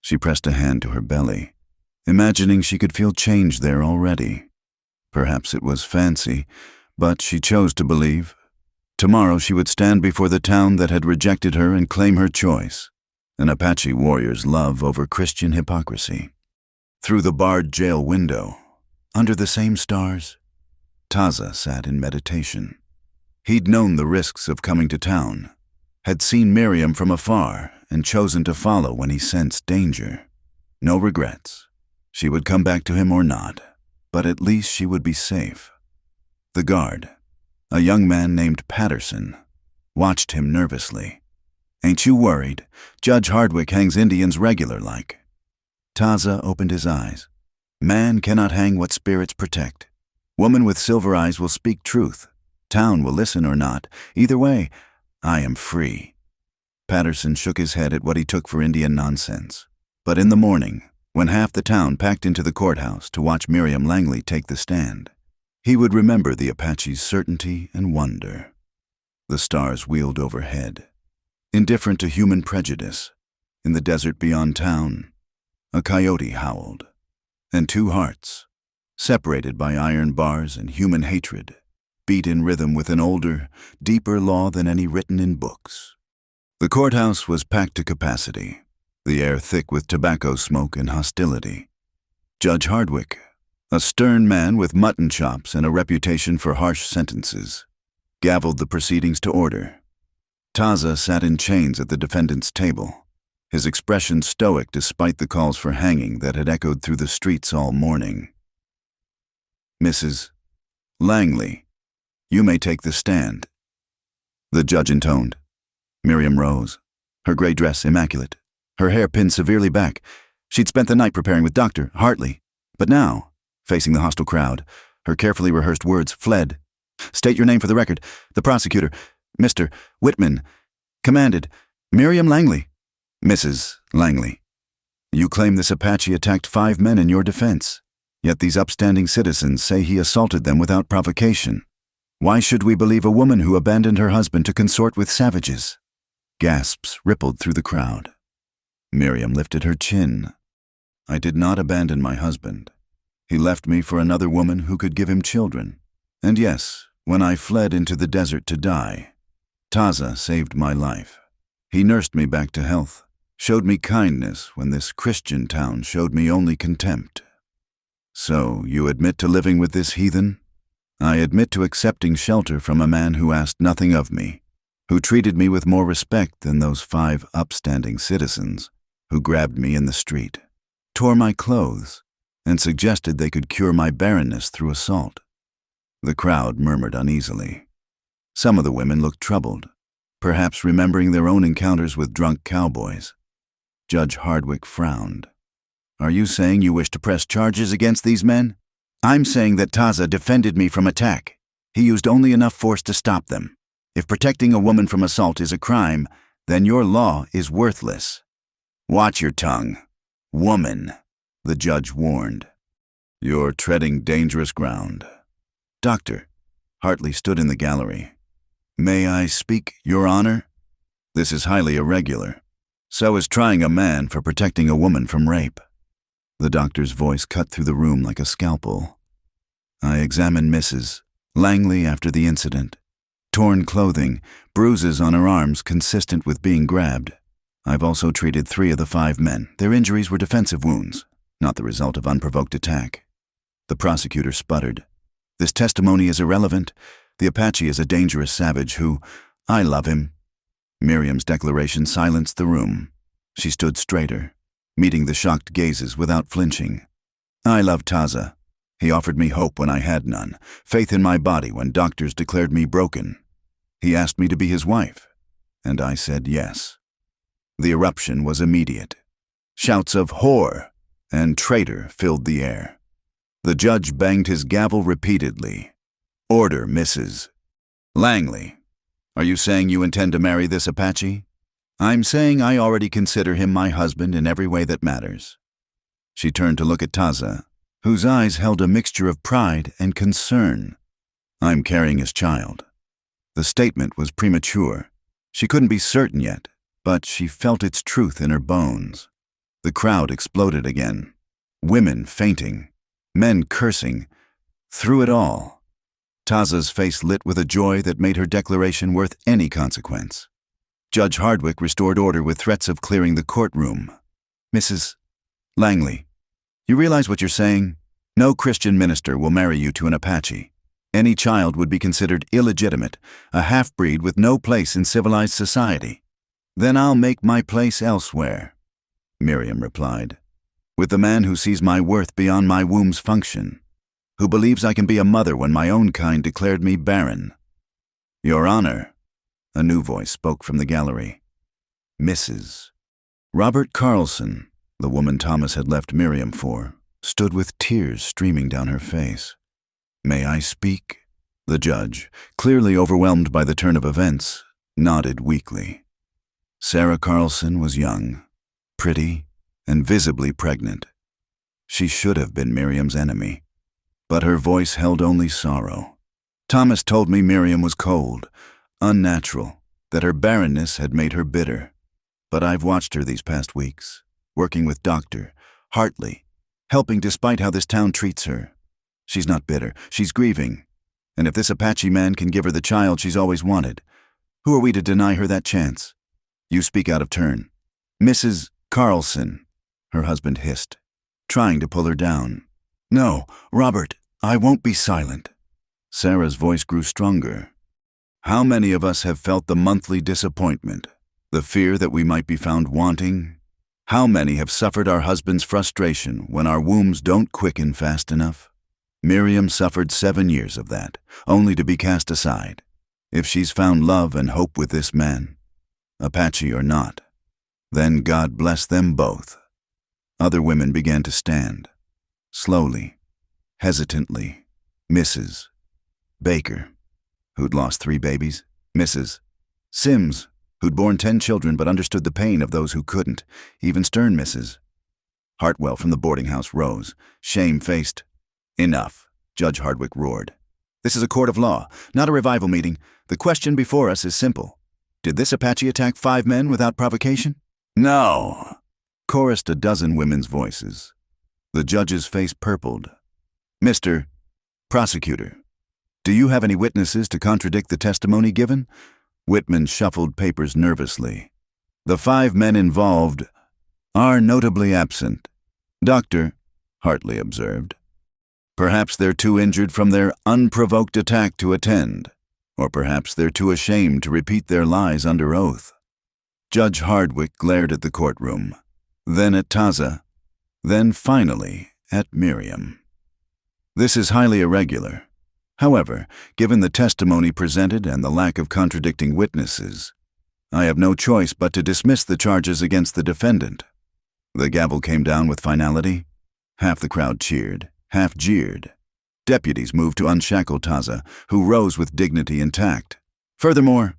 She pressed a hand to her belly, imagining she could feel change there already. Perhaps it was fancy, but she chose to believe. Tomorrow she would stand before the town that had rejected her and claim her choice, an Apache warrior's love over Christian hypocrisy. Through the barred jail window, under the same stars, Taza sat in meditation. He'd known the risks of coming to town, had seen Miriam from afar, and chosen to follow when he sensed danger. No regrets. She would come back to him or not, but at least she would be safe. The guard, a young man named Patterson, watched him nervously. "Ain't you worried? Judge Hardwick hangs Indians regular like." Taza opened his eyes. "Man cannot hang what spirits protect. Woman with silver eyes will speak truth. Town will listen or not. Either way, I am free." Patterson shook his head at what he took for Indian nonsense. But in the morning, when half the town packed into the courthouse to watch Miriam Langley take the stand. He would remember the Apache's certainty and wonder. The stars wheeled overhead, indifferent to human prejudice. In the desert beyond town, a coyote howled, and two hearts, separated by iron bars and human hatred, beat in rhythm with an older, deeper law than any written in books. The courthouse was packed to capacity, the air thick with tobacco smoke and hostility. Judge Hardwick, a stern man with mutton chops and a reputation for harsh sentences, gavelled the proceedings to order. Taza sat in chains at the defendant's table, his expression stoic despite the calls for hanging that had echoed through the streets all morning. "Mrs. Langley, you may take the stand," the judge intoned. Miriam rose, her gray dress immaculate, her hair pinned severely back. She'd spent the night preparing with Dr. Hartley, but now, facing the hostile crowd, her carefully rehearsed words fled. "State your name for the record. The prosecutor, Mr. Whitman, commanded, Miriam Langley." "Mrs. Langley, you claim this Apache attacked 5 men in your defense, yet these upstanding citizens say he assaulted them without provocation. Why should we believe a woman who abandoned her husband to consort with savages?" Gasps rippled through the crowd. Miriam lifted her chin. "I did not abandon my husband. He left me for another woman who could give him children. And yes, when I fled into the desert to die, Taza saved my life. He nursed me back to health, showed me kindness when this Christian town showed me only contempt." "So, you admit to living with this heathen?" "I admit to accepting shelter from a man who asked nothing of me, who treated me with more respect than those 5 upstanding citizens who grabbed me in the street, tore my clothes, and suggested they could cure my barrenness through assault." The crowd murmured uneasily. Some of the women looked troubled, perhaps remembering their own encounters with drunk cowboys. Judge Hardwick frowned. "Are you saying you wish to press charges against these men?" "I'm saying that Taza defended me from attack. He used only enough force to stop them. If protecting a woman from assault is a crime, then your law is worthless." "Watch your tongue, woman," the judge warned. "You're treading dangerous ground." "Doctor," Hartley stood in the gallery. "May I speak, Your Honor? This is highly irregular. So is trying a man for protecting a woman from rape." The doctor's voice cut through the room like a scalpel. "I examined Mrs. Langley after the incident. Torn clothing, bruises on her arms consistent with being grabbed. I've also treated 3 of the 5 men. Their injuries were defensive wounds, not the result of unprovoked attack." The prosecutor sputtered. "This testimony is irrelevant. The Apache is a dangerous savage who, I love him." Miriam's declaration silenced the room. She stood straighter, meeting the shocked gazes without flinching. "I love Taza. He offered me hope when I had none, faith in my body when doctors declared me broken. He asked me to be his wife, and I said yes." The eruption was immediate. Shouts of "whore" and "traitor" filled the air. The judge banged his gavel repeatedly. "Order, Mrs. Langley. Are you saying you intend to marry this Apache?" "I'm saying I already consider him my husband in every way that matters." She turned to look at Taza, whose eyes held a mixture of pride and concern. "I'm carrying his child." The statement was premature. She couldn't be certain yet, but she felt its truth in her bones. The crowd exploded again. Women fainting, men cursing. Through it all, Taza's face lit with a joy that made her declaration worth any consequence. Judge Hardwick restored order with threats of clearing the courtroom. "Mrs. Langley, you realize what you're saying? No Christian minister will marry you to an Apache. Any child would be considered illegitimate, a half-breed with no place in civilized society." "Then I'll make my place elsewhere," Miriam replied, "with the man who sees my worth beyond my womb's function, who believes I can be a mother when my own kind declared me barren." "Your Honor," a new voice spoke from the gallery. "Mrs." Robert Carlson, the woman Thomas had left Miriam for, stood with tears streaming down her face. "May I speak?" The judge, clearly overwhelmed by the turn of events, nodded weakly. Sarah Carlson was young, pretty, and visibly pregnant. She should have been Miriam's enemy, but her voice held only sorrow. Thomas told me Miriam was cold, unnatural, that her barrenness had made her bitter. But I've watched her these past weeks, working with Dr. Hartley, helping despite how this town treats her. She's not bitter, she's grieving. And if this Apache man can give her the child she's always wanted, who are we to deny her that chance? You speak out of turn. Mrs. Carlson, her husband hissed, trying to pull her down. No, Robert, I won't be silent. Sarah's voice grew stronger. How many of us have felt the monthly disappointment, the fear that we might be found wanting? How many have suffered our husband's frustration when our wombs don't quicken fast enough? Miriam suffered 7 years of that, only to be cast aside. If she's found love and hope with this man, Apache or not, then God bless them both. Other women began to stand. Slowly, hesitantly. Mrs. Baker, who'd lost 3 babies. Mrs. Sims, who'd borne 10 children but understood the pain of those who couldn't. Even stern Mrs. Hartwell from the boarding house rose, shame-faced. Enough, Judge Hardwick roared. This is a court of law, not a revival meeting. The question before us is simple. Did this Apache attack 5 men without provocation? No, chorused a dozen women's voices. The judge's face purpled. Mr. Prosecutor, do you have any witnesses to contradict the testimony given? Whitman shuffled papers nervously. The 5 men involved are notably absent. Dr. Hartley observed. Perhaps they're too injured from their unprovoked attack to attend, or perhaps they're too ashamed to repeat their lies under oath. Judge Hardwick glared at the courtroom, then at Taza, then finally at Miriam. This is highly irregular. However, given the testimony presented and the lack of contradicting witnesses, I have no choice but to dismiss the charges against the defendant. The gavel came down with finality. Half the crowd cheered, half jeered. Deputies moved to unshackle Taza, who rose with dignity and tact. Furthermore,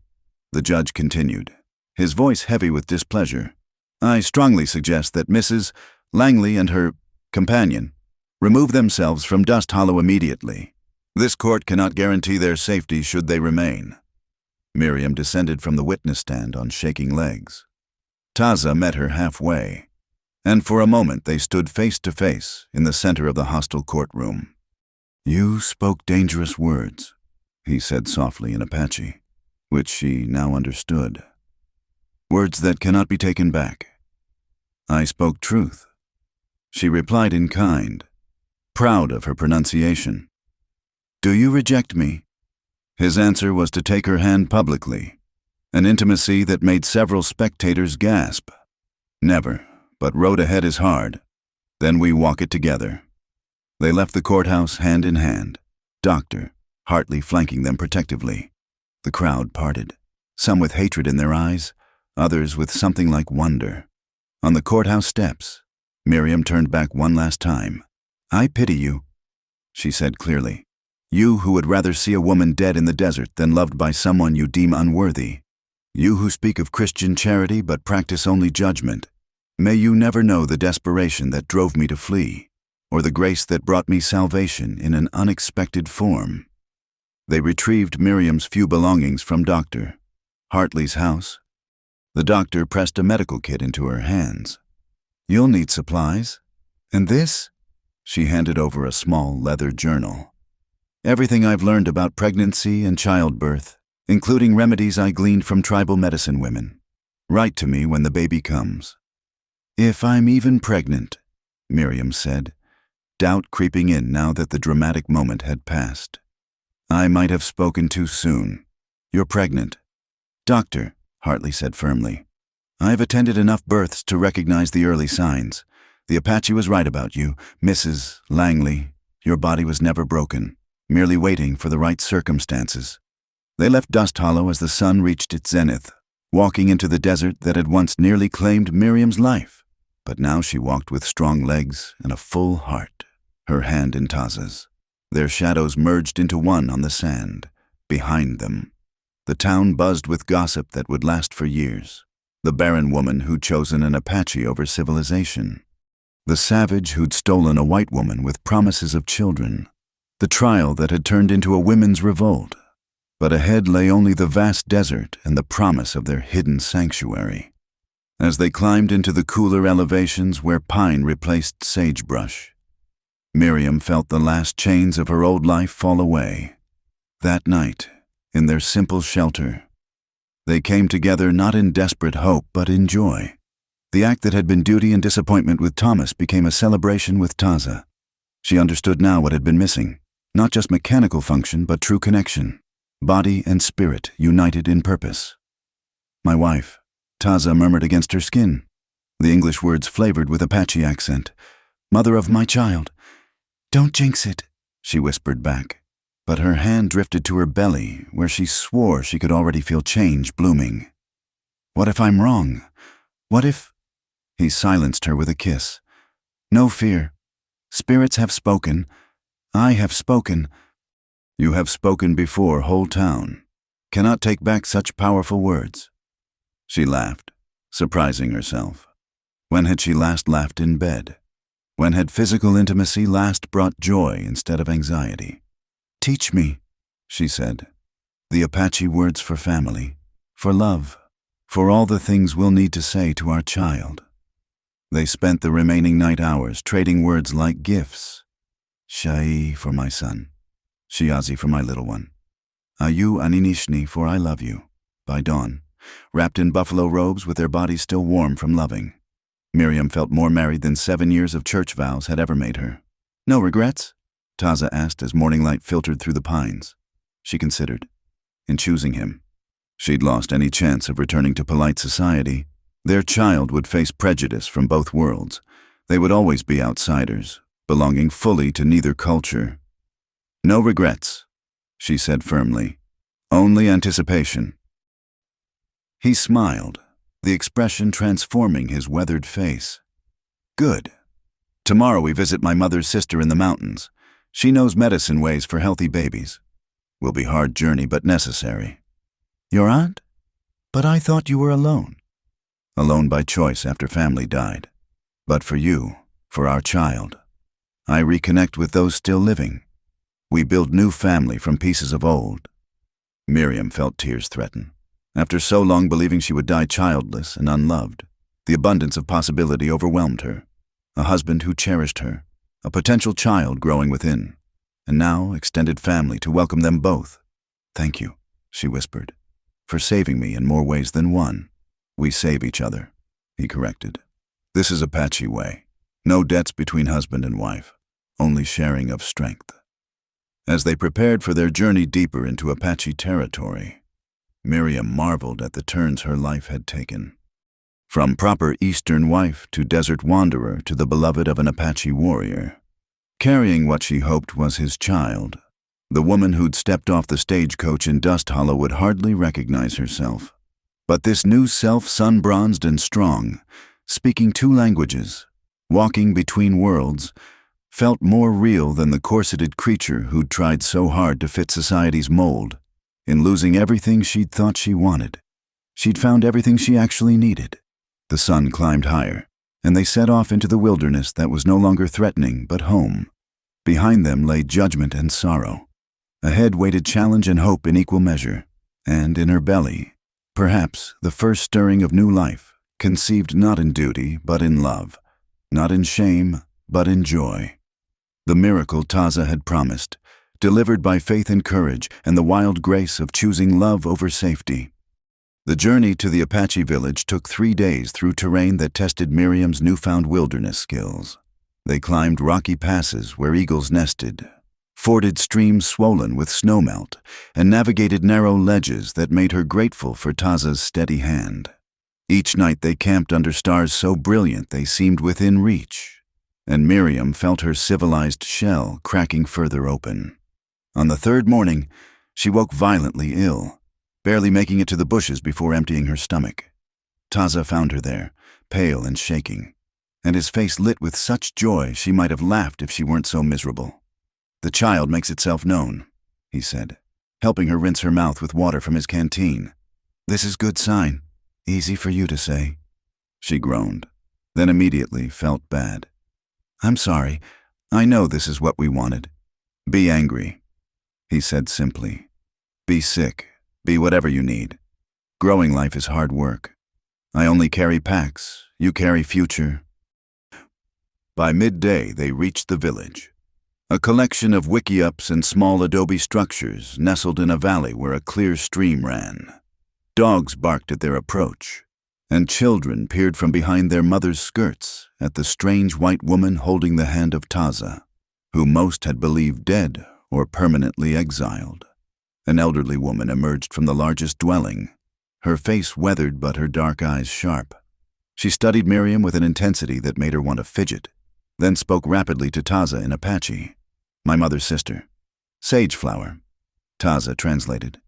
the judge continued, his voice heavy with displeasure, I strongly suggest that Mrs. Langley and her companion remove themselves from Dust Hollow immediately. This court cannot guarantee their safety should they remain. Miriam descended from the witness stand on shaking legs. Taza met her halfway, and for a moment they stood face to face in the center of the hostile courtroom. You spoke dangerous words, he said softly in Apache, which she now understood. Words that cannot be taken back. I spoke truth. She replied in kind, proud of her pronunciation. Do you reject me? His answer was to take her hand publicly, an intimacy that made several spectators gasp. Never, but road ahead is hard. Then we walk it together. They left the courthouse hand in hand, Dr. Hartley flanking them protectively. The crowd parted, some with hatred in their eyes, others with something like wonder. On the courthouse steps, Miriam turned back one last time. I pity you, she said clearly. You who would rather see a woman dead in the desert than loved by someone you deem unworthy. You who speak of Christian charity but practice only judgment. May you never know the desperation that drove me to flee, or the grace that brought me salvation in an unexpected form. They retrieved Miriam's few belongings from Dr. Hartley's house. The doctor pressed a medical kit into her hands. You'll need supplies. And this? She handed over a small leather journal. Everything I've learned about pregnancy and childbirth, including remedies I gleaned from tribal medicine women. Write to me when the baby comes. If I'm even pregnant, Miriam said, doubt creeping in now that the dramatic moment had passed. I might have spoken too soon. You're pregnant. Doctor, Hartley said firmly. I've attended enough births to recognize the early signs. The Apache was right about you, Mrs. Langley. Your body was never broken, merely waiting for the right circumstances. They left Dust Hollow as the sun reached its zenith, walking into the desert that had once nearly claimed Miriam's life. But now she walked with strong legs and a full heart, her hand in Taza's. Their shadows merged into one on the sand, behind them. The town buzzed with gossip that would last for years. The Barren woman who'd chosen an Apache over civilization. The savage who'd stolen a white woman with promises of children. The trial that had turned into a women's revolt. But ahead lay only the vast desert and the promise of their hidden sanctuary. As they climbed into the cooler elevations where pine replaced sagebrush, Miriam felt the last chains of her old life fall away. That night, in their simple shelter, they came together not in desperate hope but in joy. The act that had been duty and disappointment with Thomas became a celebration with Taza. She understood now what had been missing, not just mechanical function but true connection, body and spirit united in purpose. "My wife," Taza murmured against her skin, the English words flavored with Apache accent. "Mother of my child." "Don't jinx it," she whispered back. But her hand drifted to her belly, where she swore she could already feel change blooming. "What if I'm wrong? What if—" He silenced her with a kiss. "No fear. Spirits have spoken. I have spoken." "You have spoken before, whole town. Cannot take back such powerful words." She laughed, surprising herself. When had she last laughed in bed? When had physical intimacy last brought joy instead of anxiety? "Teach me," she said. "The Apache words for family, for love, for all the things we'll need to say to our child." They spent the remaining night hours trading words like gifts. Shai for my son, Shiazi for my little one, Ayu Aninishni for I love you, by dawn, wrapped in buffalo robes with their bodies still warm from loving. Miriam felt more married than 7 years of church vows had ever made her. "No regrets?" Taza asked as morning light filtered through the pines. She considered. In choosing him, she'd lost any chance of returning to polite society. Their child would face prejudice from both worlds. They would always be outsiders, belonging fully to neither culture. "No regrets," she said firmly. "Only anticipation." He smiled, the expression transforming his weathered face. "Good. Tomorrow we visit my mother's sister in the mountains. She knows medicine ways for healthy babies. Will be hard journey but necessary." "Your aunt? But I thought you were alone." "Alone by choice after family died. But for you, for our child, I reconnect with those still living. We build new family from pieces of old." Miriam felt tears threaten. After so long believing she would die childless and unloved, the abundance of possibility overwhelmed her. A husband who cherished her, a potential child growing within, and now extended family to welcome them both. "Thank you," she whispered, "for saving me in more ways than one." "We save each other," he corrected. "This is Apache way. No debts between husband and wife, only sharing of strength." As they prepared for their journey deeper into Apache territory, Miriam marveled at the turns her life had taken. From proper Eastern wife to desert wanderer to the beloved of an Apache warrior, carrying what she hoped was his child, the woman who'd stepped off the stagecoach in Dust Hollow would hardly recognize herself. But this new self, sun-bronzed and strong, speaking 2 languages, walking between worlds, felt more real than the corseted creature who'd tried so hard to fit society's mold. In losing everything she'd thought she wanted, she'd found everything she actually needed. The sun climbed higher, and they set off into the wilderness that was no longer threatening but home. Behind them lay judgment and sorrow. Ahead waited challenge and hope in equal measure, and in her belly, perhaps the first stirring of new life, conceived not in duty but in love, not in shame but in joy. The miracle Taza had promised, delivered by faith and courage and the wild grace of choosing love over safety. The journey to the Apache village took 3 days through terrain that tested Miriam's newfound wilderness skills. They climbed rocky passes where eagles nested, forded streams swollen with snowmelt, and navigated narrow ledges that made her grateful for Taza's steady hand. Each night they camped under stars so brilliant they seemed within reach, and Miriam felt her civilized shell cracking further open. On the 3rd morning, she woke violently ill, barely making it to the bushes before emptying her stomach. Taza found her there, pale and shaking, and his face lit with such joy she might have laughed if she weren't so miserable. "The child makes itself known," he said, helping her rinse her mouth with water from his canteen. "This is good sign. Easy for you to say." She groaned, then immediately felt bad. I'm sorry. I know this is what we wanted. Be angry, he said simply. Be sick. Be whatever you need. Growing life is hard work. I only carry packs. You carry future. By midday, they reached the village. A collection of wiki-ups and small adobe structures nestled in a valley where a clear stream ran. Dogs barked at their approach, and children peered from behind their mothers' skirts at the strange white woman holding the hand of Taza, who most had believed dead or permanently exiled. An elderly woman emerged from the largest dwelling, her face weathered but her dark eyes sharp. She studied Miriam with an intensity that made her want to fidget, then spoke rapidly to Taza in Apache. My mother's sister. Sageflower. Taza translated.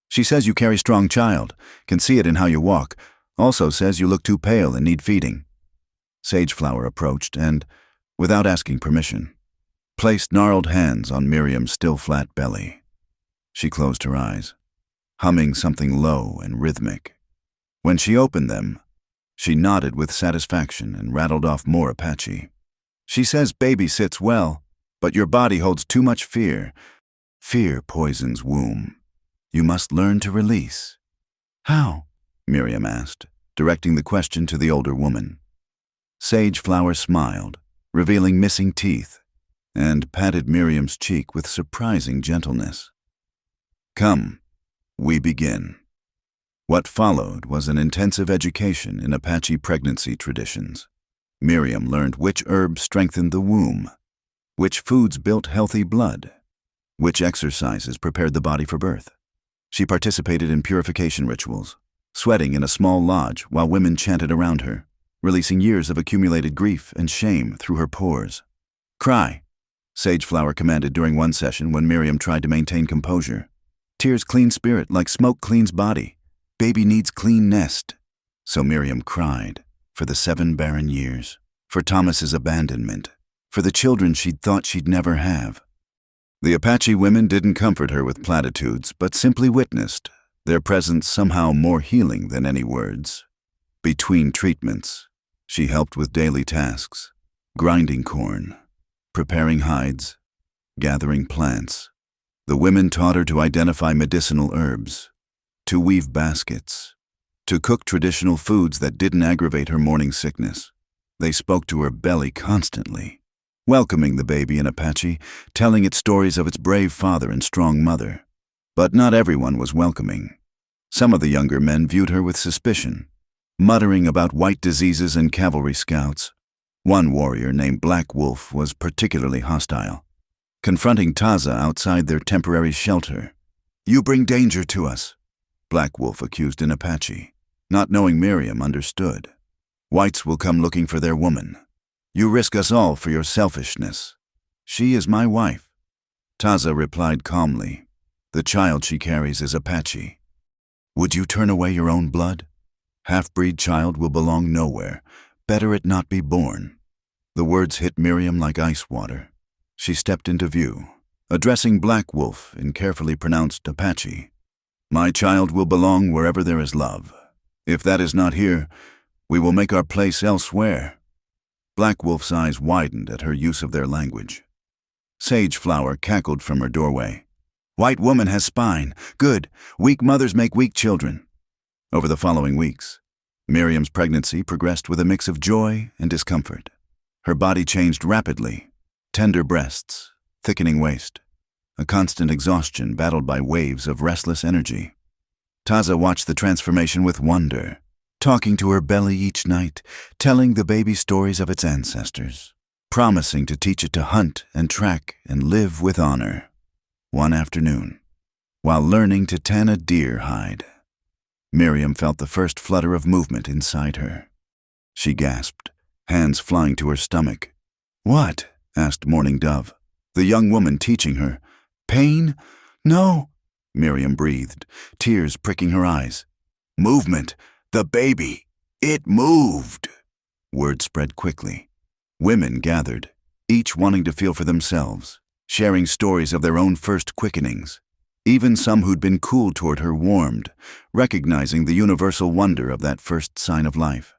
She says you carry strong child, can see it in how you walk, also says you look too pale and need feeding. Sageflower approached and, without asking permission, placed gnarled hands on Miriam's still flat belly. She closed her eyes, humming something low and rhythmic. When she opened them, she nodded with satisfaction and rattled off more Apache. She says baby sits well, but your body holds too much fear. Fear poisons womb. You must learn to release. How? Miriam asked, directing the question to the older woman. Sageflower smiled, revealing missing teeth, and patted Miriam's cheek with surprising gentleness. Come, we begin. What followed was an intensive education in Apache pregnancy traditions. Miriam learned which herbs strengthened the womb, which foods built healthy blood, which exercises prepared the body for birth. She participated in purification rituals, sweating in a small lodge while women chanted around her, releasing years of accumulated grief and shame through her pores. Cry, Sageflower commanded during one session when Miriam tried to maintain composure. Tears clean spirit like smoke cleans body. Baby needs clean nest. So Miriam cried for the 7 barren years, for Thomas's abandonment, for the children she'd thought she'd never have. The Apache women didn't comfort her with platitudes, but simply witnessed, their presence somehow more healing than any words. Between treatments, she helped with daily tasks, grinding corn, preparing hides, gathering plants. The women taught her to identify medicinal herbs, to weave baskets, to cook traditional foods that didn't aggravate her morning sickness. They spoke to her belly constantly, welcoming the baby in Apache, telling it stories of its brave father and strong mother. But not everyone was welcoming. Some of the younger men viewed her with suspicion, muttering about white diseases and cavalry scouts. One warrior named Black Wolf was particularly hostile, confronting Taza outside their temporary shelter. You bring danger to us, Black Wolf accused in Apache. Not knowing Miriam understood. Whites will come looking for their woman. You risk us all for your selfishness. She is my wife. Taza replied calmly. The child she carries is Apache. Would you turn away your own blood? Half-breed child will belong nowhere. Better it not be born. The words hit Miriam like ice water. She stepped into view, addressing Black Wolf in carefully pronounced Apache. My child will belong wherever there is love. If that is not here, we will make our place elsewhere. Black Wolf's eyes widened at her use of their language. Sageflower cackled from her doorway. White woman has spine. Good. Weak mothers make weak children. Over the following weeks, Miriam's pregnancy progressed with a mix of joy and discomfort. Her body changed rapidly. Tender breasts, thickening waist, a constant exhaustion battled by waves of restless energy. Taza watched the transformation with wonder, talking to her belly each night, telling the baby stories of its ancestors, promising to teach it to hunt and track and live with honor. One afternoon, while learning to tan a deer hide, Miriam felt the first flutter of movement inside her. She gasped, hands flying to her stomach. What? Asked Morning Dove, the young woman teaching her. Pain? No, Miriam breathed, tears pricking her eyes. Movement. The baby. It moved. Word spread quickly. Women gathered, each wanting to feel for themselves, sharing stories of their own first quickenings. Even some who'd been cool toward her warmed, recognizing the universal wonder of that first sign of life.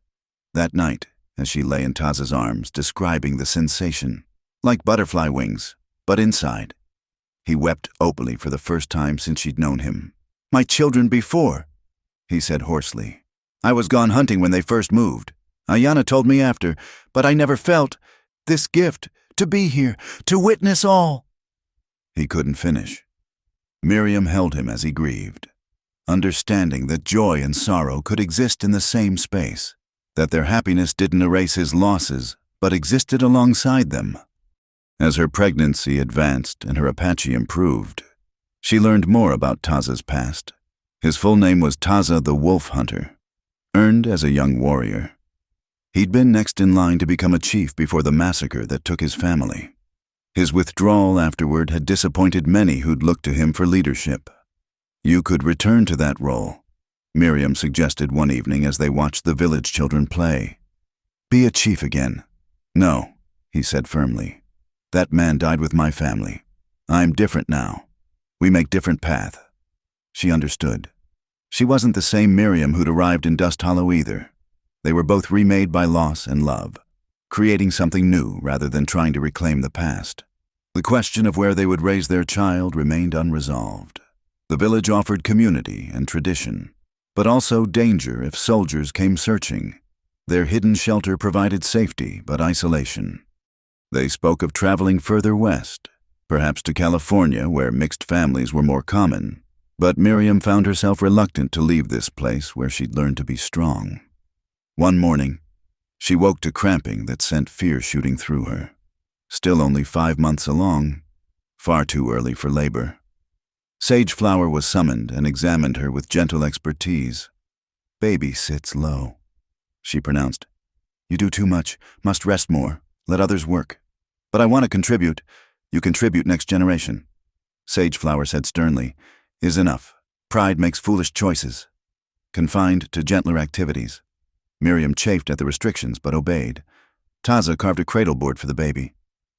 That night, as she lay in Taza's arms, describing the sensation. Like butterfly wings, but inside. He wept openly for the first time since she'd known him. "My children before," he said hoarsely. "I was gone hunting when they first moved. Ayana told me after, but I never felt this gift, to be here, to witness all." He couldn't finish. Miriam held him as he grieved, understanding that joy and sorrow could exist in the same space, that their happiness didn't erase his losses, but existed alongside them. As her pregnancy advanced and her Apache improved, she learned more about Taza's past. His full name was Taza the Wolf Hunter, earned as a young warrior. He'd been next in line to become a chief before the massacre that took his family. His withdrawal afterward had disappointed many who'd looked to him for leadership. "You could return to that role," Miriam suggested one evening as they watched the village children play. "Be a chief again." "No," he said firmly. "That man died with my family. I'm different now. We make different path." She understood. She wasn't the same Miriam who'd arrived in Dust Hollow either. They were both remade by loss and love, creating something new rather than trying to reclaim the past. The question of where they would raise their child remained unresolved. The village offered community and tradition, but also danger if soldiers came searching. Their hidden shelter provided safety but isolation. They spoke of traveling further west, perhaps to California where mixed families were more common, but Miriam found herself reluctant to leave this place where she'd learned to be strong. One morning, she woke to cramping that sent fear shooting through her. Still only 5 months along, far too early for labor. Sage Flower was summoned and examined her with gentle expertise. "Baby sits low," she pronounced. "You do too much, must rest more, let others work. But I want to contribute. You contribute next generation." Sage Flower said sternly, "Is enough. Pride makes foolish choices." Confined to gentler activities. Miriam chafed at the restrictions but obeyed. Taza carved a cradle board for the baby,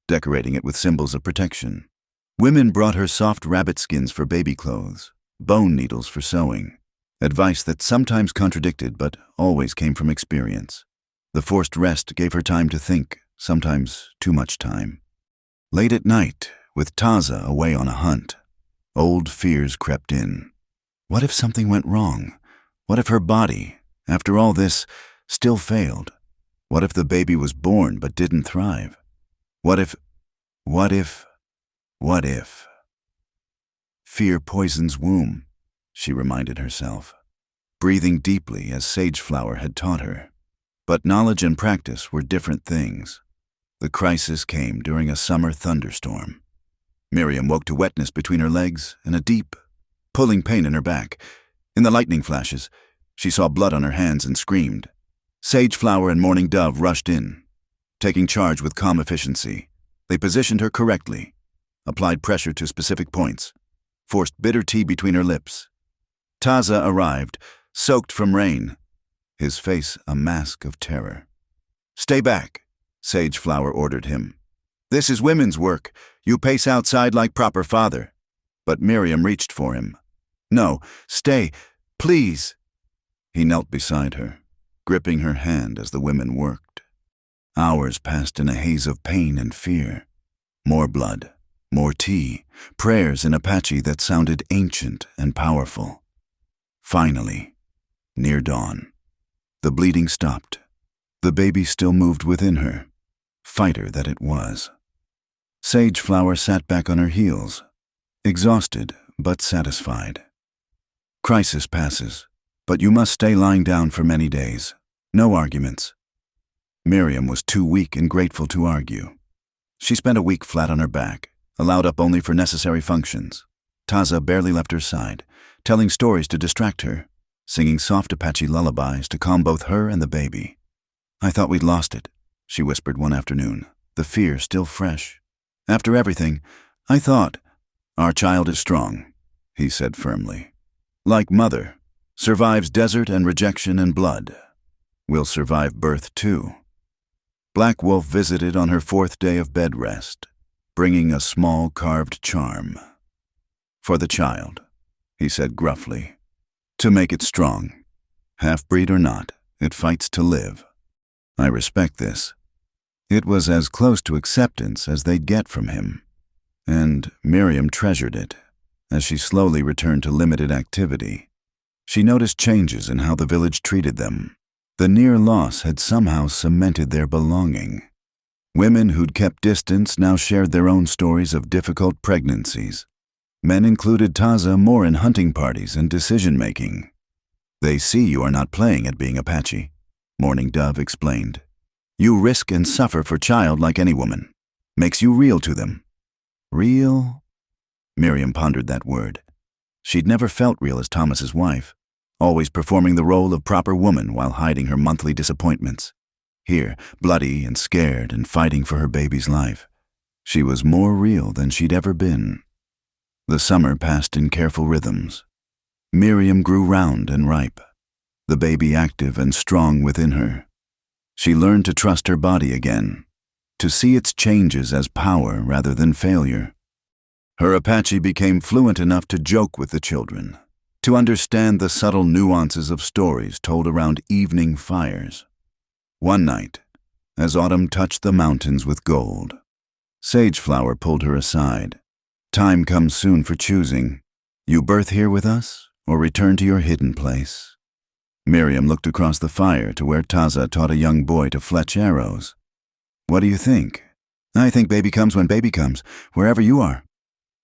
decorating it with symbols of protection. Women brought her soft rabbit skins for baby clothes, bone needles for sewing, advice that sometimes contradicted but always came from experience. The forced rest gave her time to think, sometimes too much time. Late at night, with Taza away on a hunt, old fears crept in. What if something went wrong? What if her body, after all this, still failed? What if the baby was born but didn't thrive? What if... Fear poisons womb, she reminded herself, breathing deeply as Sage Flower had taught her. But knowledge and practice were different things. The crisis came during a summer thunderstorm. Miriam woke to wetness between her legs and a deep, pulling pain in her back. In the lightning flashes, she saw blood on her hands and screamed. Sage Flower and Morning Dove rushed in. Taking charge with calm efficiency, they positioned her correctly, applied pressure to specific points, forced bitter tea between her lips. Taza arrived, soaked from rain, his face a mask of terror. "Stay back," Sage Flower ordered him. "This is women's work. You pace outside like proper father." But Miriam reached for him. "No, stay, please." He knelt beside her, gripping her hand as the women worked. Hours passed in a haze of pain and fear. More blood, more tea, prayers in Apache that sounded ancient and powerful. Finally, near dawn, the bleeding stopped. The baby still moved within her, fighter that it was. Sage Flower sat back on her heels, exhausted but satisfied. Crisis passes, but you must stay lying down for many days. No arguments. Miriam was too weak and grateful to argue. She spent a week flat on her back, allowed up only for necessary functions. Taza barely left her side, telling stories to distract her, singing soft Apache lullabies to calm both her and the baby. "I thought we'd lost it," she whispered one afternoon, the fear still fresh. "After everything, I thought..." "Our child is strong," he said firmly. "Like mother, survives desert and rejection and blood. Will survive birth too." Black Wolf visited on her 4th day of bed rest, bringing a small carved charm. "For the child," he said gruffly, "to make it strong. Half-breed or not, it fights to live." I respect this. It was as close to acceptance as they'd get from him, and Miriam treasured it as she slowly returned to limited activity. She noticed changes in how the village treated them. The near loss had somehow cemented their belonging. Women who'd kept distance now shared their own stories of difficult pregnancies. Men included Taza more in hunting parties and decision-making. "They see you are not playing at being Apache," Morning Dove explained. "You risk and suffer for child like any woman. Makes you real to them." Real? Miriam pondered that word. She'd never felt real as Thomas's wife, always performing the role of proper woman while hiding her monthly disappointments. Here, bloody and scared and fighting for her baby's life. She was more real than she'd ever been. The summer passed in careful rhythms. Miriam grew round and ripe, the baby active and strong within her. She learned to trust her body again, to see its changes as power rather than failure. Her Apache became fluent enough to joke with the children, to understand the subtle nuances of stories told around evening fires. One night, as autumn touched the mountains with gold, Sageflower pulled her aside. "Time comes soon for choosing. You birth here with us, or return to your hidden place." Miriam looked across the fire to where Taza taught a young boy to fletch arrows. "What do you think?" "I think baby comes when baby comes, wherever you are,"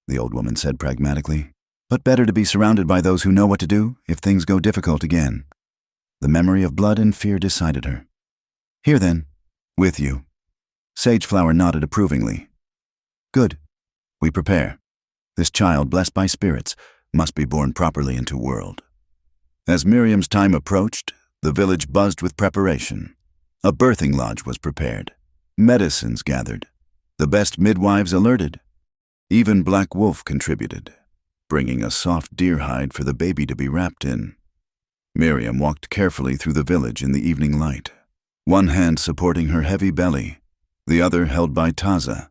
the old woman said pragmatically. "But better to be surrounded by those who know what to do if things go difficult again." The memory of blood and fear decided her. "Here then, with you." Sageflower nodded approvingly. "Good. We prepare. This child, blessed by spirits, must be born properly into world." As Miriam's time approached, the village buzzed with preparation. A birthing lodge was prepared. Medicines gathered. The best midwives alerted. Even Black Wolf contributed, bringing a soft deer hide for the baby to be wrapped in. Miriam walked carefully through the village in the evening light, one hand supporting her heavy belly, the other held by Taza.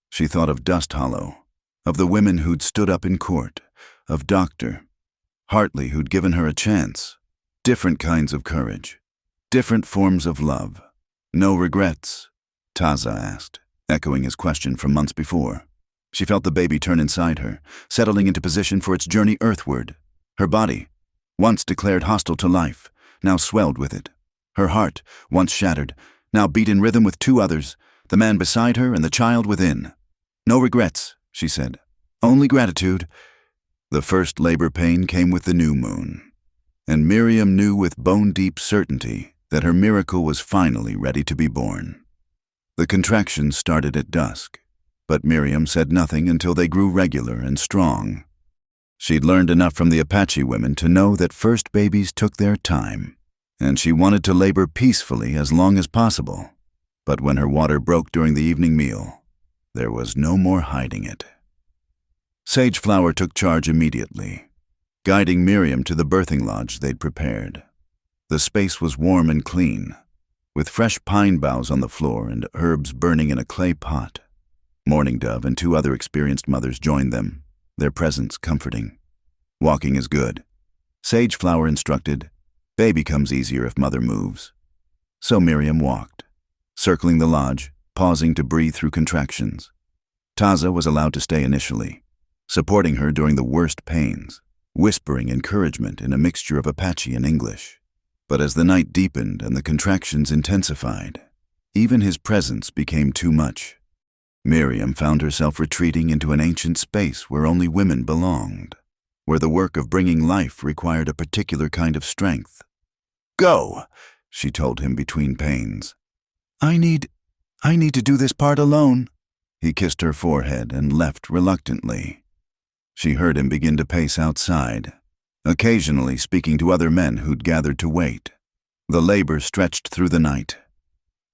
She thought of Dust Hollow, of the women who'd stood up in court, of Dr. Hartley who'd given her a chance. Different kinds of courage, different forms of love. "No regrets?" Taza asked, echoing his question from months before. She felt the baby turn inside her, settling into position for its journey earthward. Her body, once declared hostile to life, now swelled with it. Her heart, once shattered, now beat in rhythm with two others, the man beside her and the child within. "No regrets," she said. "Only gratitude." The first labor pain came with the new moon, and Miriam knew with bone-deep certainty that her miracle was finally ready to be born. The contractions started at dusk, but Miriam said nothing until they grew regular and strong. She'd learned enough from the Apache women to know that first babies took their time, and she wanted to labor peacefully as long as possible. But when her water broke during the evening meal, there was no more hiding it. Sageflower took charge immediately, guiding Miriam to the birthing lodge they'd prepared. The space was warm and clean, with fresh pine boughs on the floor and herbs burning in a clay pot. Morning Dove and two other experienced mothers joined them, their presence comforting. "Walking is good," Sageflower instructed. "Baby comes easier if mother moves." So Miriam walked, circling the lodge, pausing to breathe through contractions. Taza was allowed to stay initially, supporting her during the worst pains, whispering encouragement in a mixture of Apache and English. But as the night deepened and the contractions intensified, even his presence became too much. Miriam found herself retreating into an ancient space where only women belonged, where the work of bringing life required a particular kind of strength. "Go," she told him between pains. I need to do this part alone." He kissed her forehead and left reluctantly. She heard him begin to pace outside, occasionally speaking to other men who'd gathered to wait. The labor stretched through the night.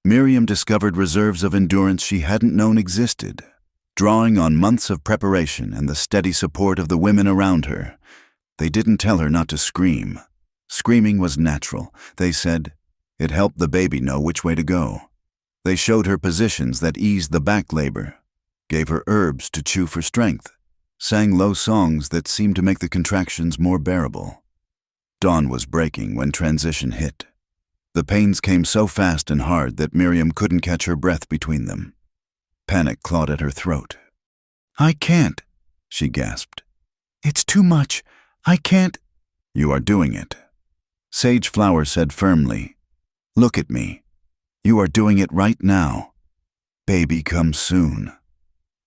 Miriam discovered reserves of endurance she hadn't known existed, drawing on months of preparation and the steady support of the women around her. They didn't tell her not to scream. Screaming was natural, they said. It helped the baby know which way to go. They showed her positions that eased the back labor, gave her herbs to chew for strength, sang low songs that seemed to make the contractions more bearable. Dawn was breaking when transition hit. The pains came so fast and hard that Miriam couldn't catch her breath between them. Panic clawed at her throat. "I can't," she gasped. "It's too much. I can't." "You are doing it," Sage Flower said firmly. "Look at me. You are doing it right now. Baby comes soon."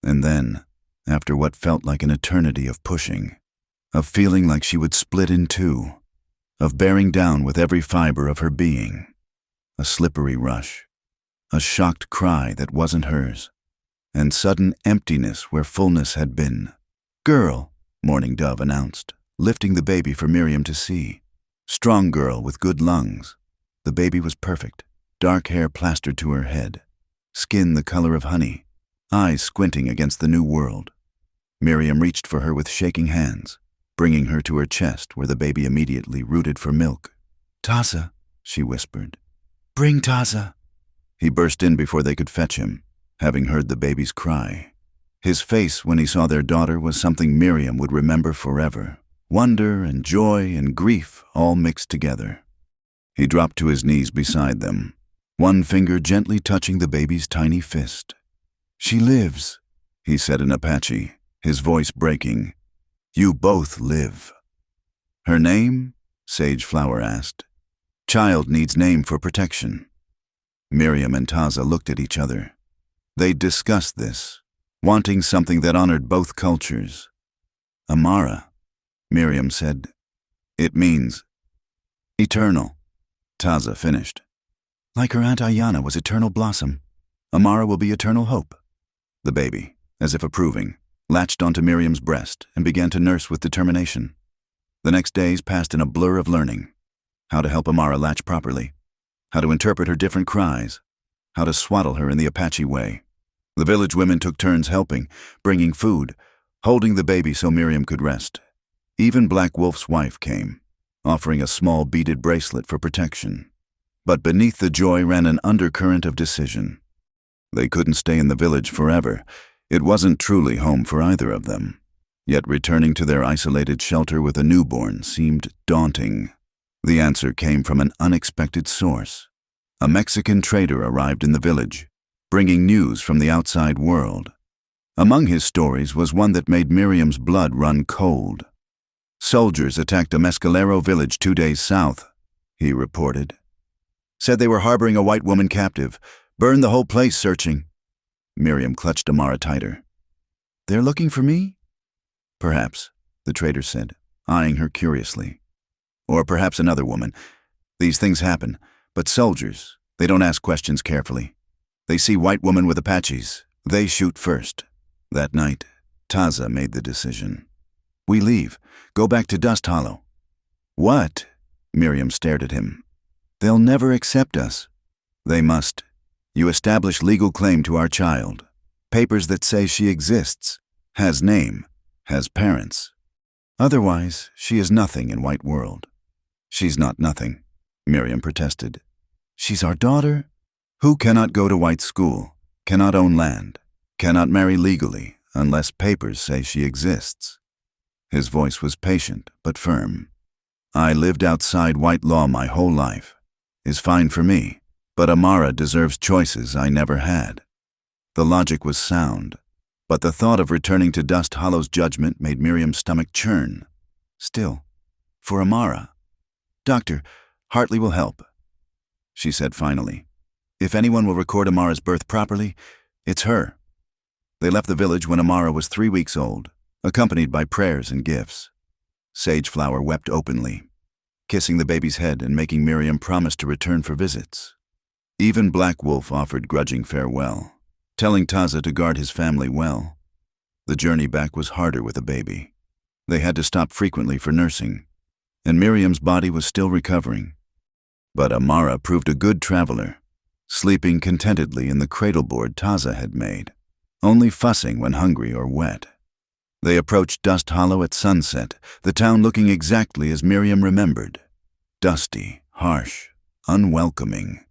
And then, after what felt like an eternity of pushing, of feeling like she would split in two, of bearing down with every fiber of her being, a slippery rush, a shocked cry that wasn't hers, and sudden emptiness where fullness had been. "Girl," Morning Dove announced, lifting the baby for Miriam to see. Strong girl with good lungs. The baby was perfect, dark hair plastered to her head, skin the color of honey, eyes squinting against the new world. Miriam reached for her with shaking hands, bringing her to her chest where the baby immediately rooted for milk. "Taza," she whispered. "Bring Taza." He burst in before they could fetch him, having heard the baby's cry. His face when he saw their daughter was something Miriam would remember forever. Wonder and joy and grief all mixed together. He dropped to his knees beside them, one finger gently touching the baby's tiny fist. "She lives," he said in Apache, his voice breaking. "You both live." "Her name?" Sage Flower asked. "Child needs name for protection." Miriam and Taza looked at each other. They'd discussed this, wanting something that honored both cultures. "Amara," Miriam said. "It means eternal," Taza finished. "Like her Aunt Ayana was Eternal Blossom, Amara will be Eternal Hope." The baby, as if approving, latched onto Miriam's breast and began to nurse with determination. The next days passed in a blur of learning. How to help Amara latch properly, how to interpret her different cries, how to swaddle her in the Apache way. The village women took turns helping, bringing food, holding the baby so Miriam could rest. Even Black Wolf's wife came, offering a small beaded bracelet for protection. But beneath the joy ran an undercurrent of decision. They couldn't stay in the village forever. It wasn't truly home for either of them. Yet returning to their isolated shelter with a newborn seemed daunting. The answer came from an unexpected source. A Mexican trader arrived in the village, bringing news from the outside world. Among his stories was one that made Miriam's blood run cold. "Soldiers attacked a Mescalero village 2 days south," he reported. "Said they were harboring a white woman captive. Burned the whole place searching." Miriam clutched Amara tighter. "They're looking for me?" "Perhaps," the trader said, eyeing her curiously. "Or perhaps another woman. These things happen, but soldiers, they don't ask questions carefully. They see white woman with Apaches. They shoot first." That night, Taza made the decision. "We leave. Go back to Dust Hollow." "What?" Miriam stared at him. "They'll never accept us." "They must. You establish legal claim to our child. Papers that say she exists, has name, has parents. Otherwise, she is nothing in White World." "She's not nothing," Miriam protested. "She's our daughter." "Who cannot go to white school, cannot own land, cannot marry legally unless papers say she exists." His voice was patient but firm. "I lived outside white law my whole life. Is fine for me, but Amara deserves choices I never had." The logic was sound, but the thought of returning to Dust Hollow's judgment made Miriam's stomach churn. "Still, for Amara. Doctor, Hartley will help," she said finally. "If anyone will record Amara's birth properly, it's her." They left the village when Amara was 3 weeks old, accompanied by prayers and gifts. Sage Flower wept openly, kissing the baby's head and making Miriam promise to return for visits. Even Black Wolf offered grudging farewell, telling Taza to guard his family well. The journey back was harder with a baby. They had to stop frequently for nursing, and Miriam's body was still recovering. But Amara proved a good traveler, sleeping contentedly in the cradleboard Taza had made, only fussing when hungry or wet. They approached Dust Hollow at sunset, the town looking exactly as Miriam remembered. Dusty, harsh, unwelcoming.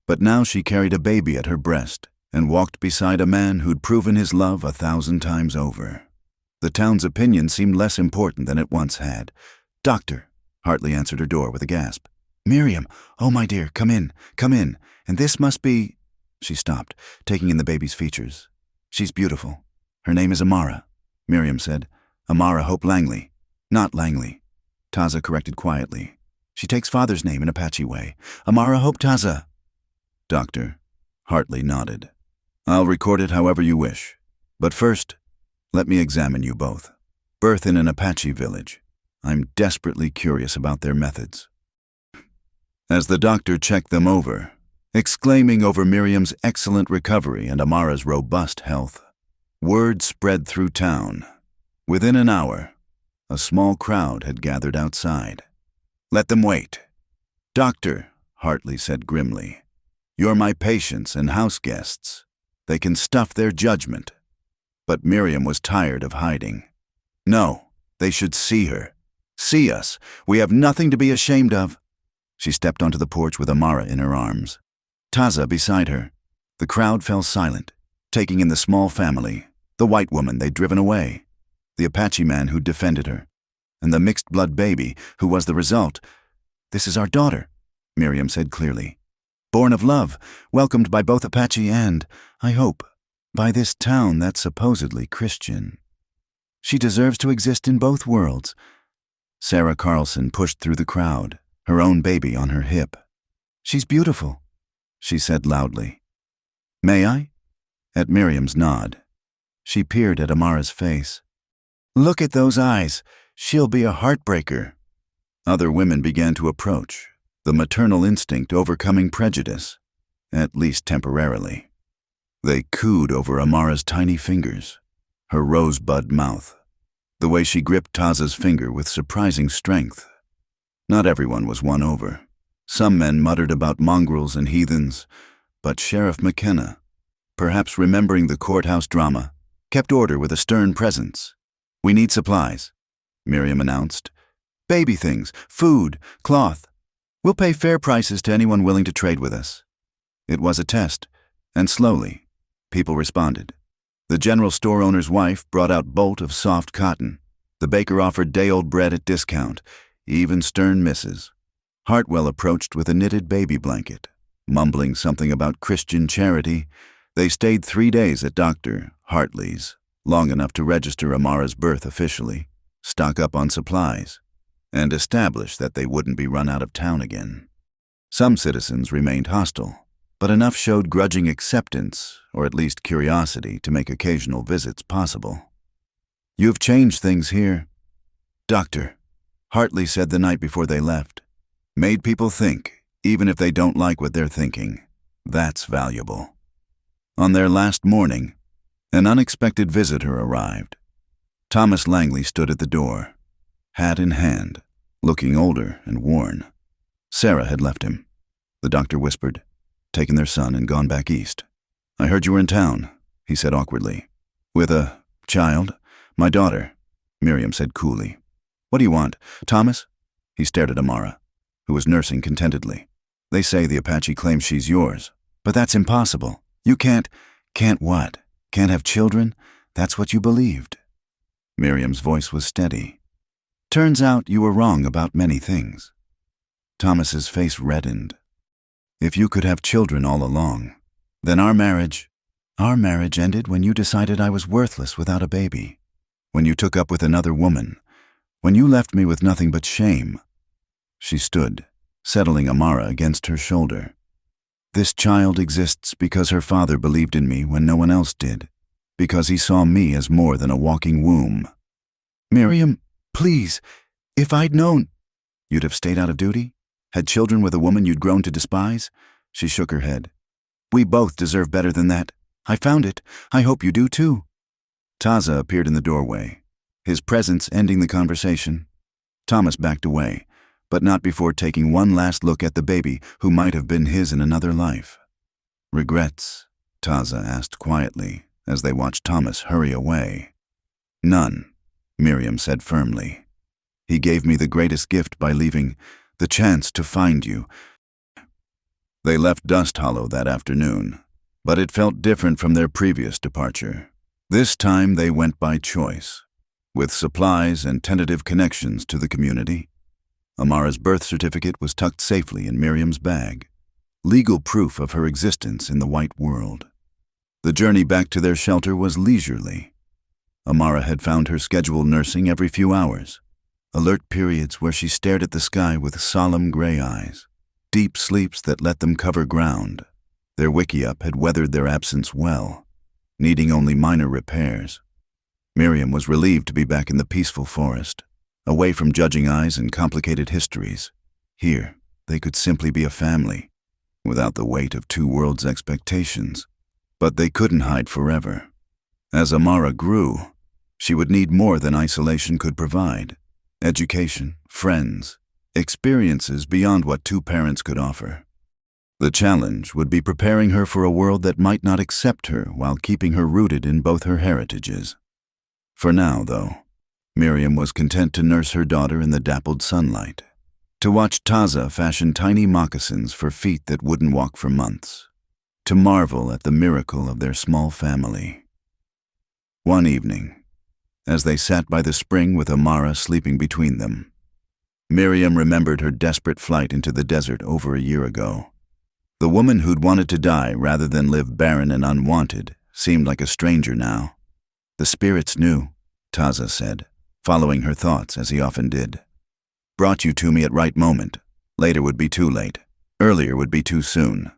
But now she carried a baby at her breast and walked beside a man who'd proven his love 1,000 times over. The town's opinion seemed less important than it once had. "Doctor," Hartley answered her door with a gasp. Miriam, oh my dear, come in, come in. And this must be... She stopped, taking in the baby's features. She's beautiful. Her name is Amara, Miriam said. Amara Hope Langley. Not Langley. Taza corrected quietly. She takes father's name in Apache way. Amara Hope Taza. Doctor, Hartley nodded. I'll record it however you wish. But first, let me examine you both. Birth in an Apache village. I'm desperately curious about their methods. As the doctor checked them over, exclaiming over Miriam's excellent recovery and Amara's robust health, word spread through town. Within an hour, a small crowd had gathered outside. Let them wait. Doctor, Hartley said grimly, you're my patients and house guests. They can stuff their judgment. But Miriam was tired of hiding. No, they should see her. See us. We have nothing to be ashamed of. She stepped onto the porch with Amara in her arms. Taza beside her. The crowd fell silent, taking in the small family, the white woman they'd driven away, the Apache man who defended her, and the mixed-blood baby who was the result. This is our daughter, Miriam said clearly. Born of love, welcomed by both Apache and, I hope, by this town that's supposedly Christian. She deserves to exist in both worlds. Sarah Carlson pushed through the crowd, her own baby on her hip. She's beautiful, she said loudly. May I? At Miriam's nod. She peered at Amara's face. Look at those eyes. She'll be a heartbreaker. Other women began to approach, the maternal instinct overcoming prejudice, at least temporarily. They cooed over Amara's tiny fingers, her rosebud mouth, the way she gripped Taza's finger with surprising strength. Not everyone was won over. Some men muttered about mongrels and heathens, but Sheriff McKenna, perhaps remembering the courthouse drama, kept order with a stern presence. We need supplies, Miriam announced. Baby things, food, cloth. We'll pay fair prices to anyone willing to trade with us. It was a test, and slowly, people responded. The general store owner's wife brought out bolt of soft cotton. The baker offered day-old bread at discount, even stern misses. Hartwell approached with a knitted baby blanket. Mumbling something about Christian charity, they stayed 3 days at Dr. Hartley's, long enough to register Amara's birth officially, stock up on supplies, and establish that they wouldn't be run out of town again. Some citizens remained hostile, but enough showed grudging acceptance, or at least curiosity, to make occasional visits possible. You've changed things here, Doctor, Hartley said the night before they left. Made people think, even if they don't like what they're thinking. That's valuable. On their last morning, an unexpected visitor arrived. Thomas Langley stood at the door, hat in hand, looking older and worn. Sarah had left him, the doctor whispered, taken their son and gone back east. I heard you were in town, he said awkwardly. With a child? My daughter, Miriam said coolly. What do you want, Thomas? He stared at Amara, who was nursing contentedly. They say the Apache claims she's yours, but that's impossible. You can't what? Can't have children? That's what you believed. Miriam's voice was steady. Turns out you were wrong about many things. Thomas's face reddened. If you could have children all along, then our marriage ended when you decided I was worthless without a baby. When you took up with another woman. When you left me with nothing but shame. She stood, settling Amara against her shoulder. This child exists because her father believed in me when no one else did, because he saw me as more than a walking womb. Miriam, please, if I'd known... You'd have stayed out of duty? Had children with a woman you'd grown to despise? She shook her head. We both deserve better than that. I found it. I hope you do too. Taza appeared in the doorway, his presence ending the conversation. Thomas backed away, but not before taking one last look at the baby who might have been his in another life. Regrets? Taza asked quietly as they watched Thomas hurry away. None, Miriam said firmly. He gave me the greatest gift by leaving, the chance to find you. They left Dust Hollow that afternoon, but it felt different from their previous departure. This time they went by choice, with supplies and tentative connections to the community. Amara's birth certificate was tucked safely in Miriam's bag, legal proof of her existence in the white world. The journey back to their shelter was leisurely. Amara had found her scheduled nursing every few hours, alert periods where she stared at the sky with solemn gray eyes, deep sleeps that let them cover ground. Their wickiup had weathered their absence well, needing only minor repairs. Miriam was relieved to be back in the peaceful forest, away from judging eyes and complicated histories. Here, they could simply be a family, without the weight of two worlds' expectations. But they couldn't hide forever. As Amara grew, she would need more than isolation could provide: education, friends, experiences beyond what two parents could offer. The challenge would be preparing her for a world that might not accept her while keeping her rooted in both her heritages. For now, though, Miriam was content to nurse her daughter in the dappled sunlight, to watch Taza fashion tiny moccasins for feet that wouldn't walk for months, to marvel at the miracle of their small family. One evening, as they sat by the spring with Amara sleeping between them, Miriam remembered her desperate flight into the desert over a year ago. The woman who'd wanted to die rather than live barren and unwanted seemed like a stranger now. "The spirits knew," Taza said, following her thoughts as he often did. "Brought you to me at right moment. Later would be too late. Earlier would be too soon."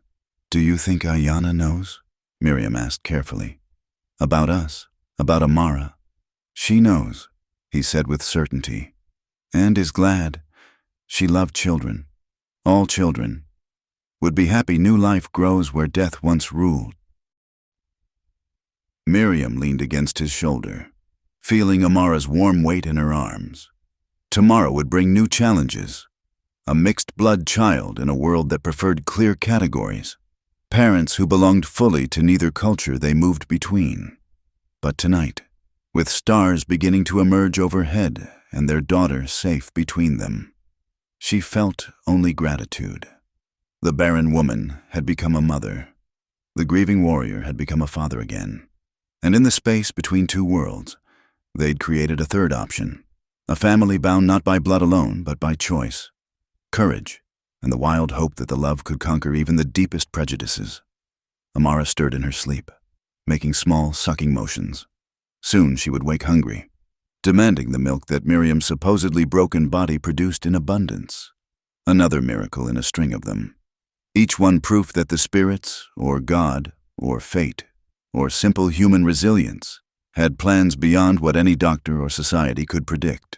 "Do you think Ayana knows?" Miriam asked carefully. "About us, about Amara." "She knows," he said with certainty, "and is glad. She loved children. All children. Would be happy new life grows where death once ruled." Miriam leaned against his shoulder, feeling Amara's warm weight in her arms. Tomorrow would bring new challenges. A mixed-blood child in a world that preferred clear categories. Parents who belonged fully to neither culture they moved between. But tonight, with stars beginning to emerge overhead and their daughter safe between them, she felt only gratitude. The barren woman had become a mother. The grieving warrior had become a father again. And in the space between two worlds, they'd created a third option, a family bound not by blood alone, but by choice, courage, and the wild hope that the love could conquer even the deepest prejudices. Amara stirred in her sleep, making small, sucking motions. Soon she would wake hungry, demanding the milk that Miriam's supposedly broken body produced in abundance. Another miracle in a string of them. Each one proof that the spirits, or God, or fate, or simple human resilience had plans beyond what any doctor or society could predict.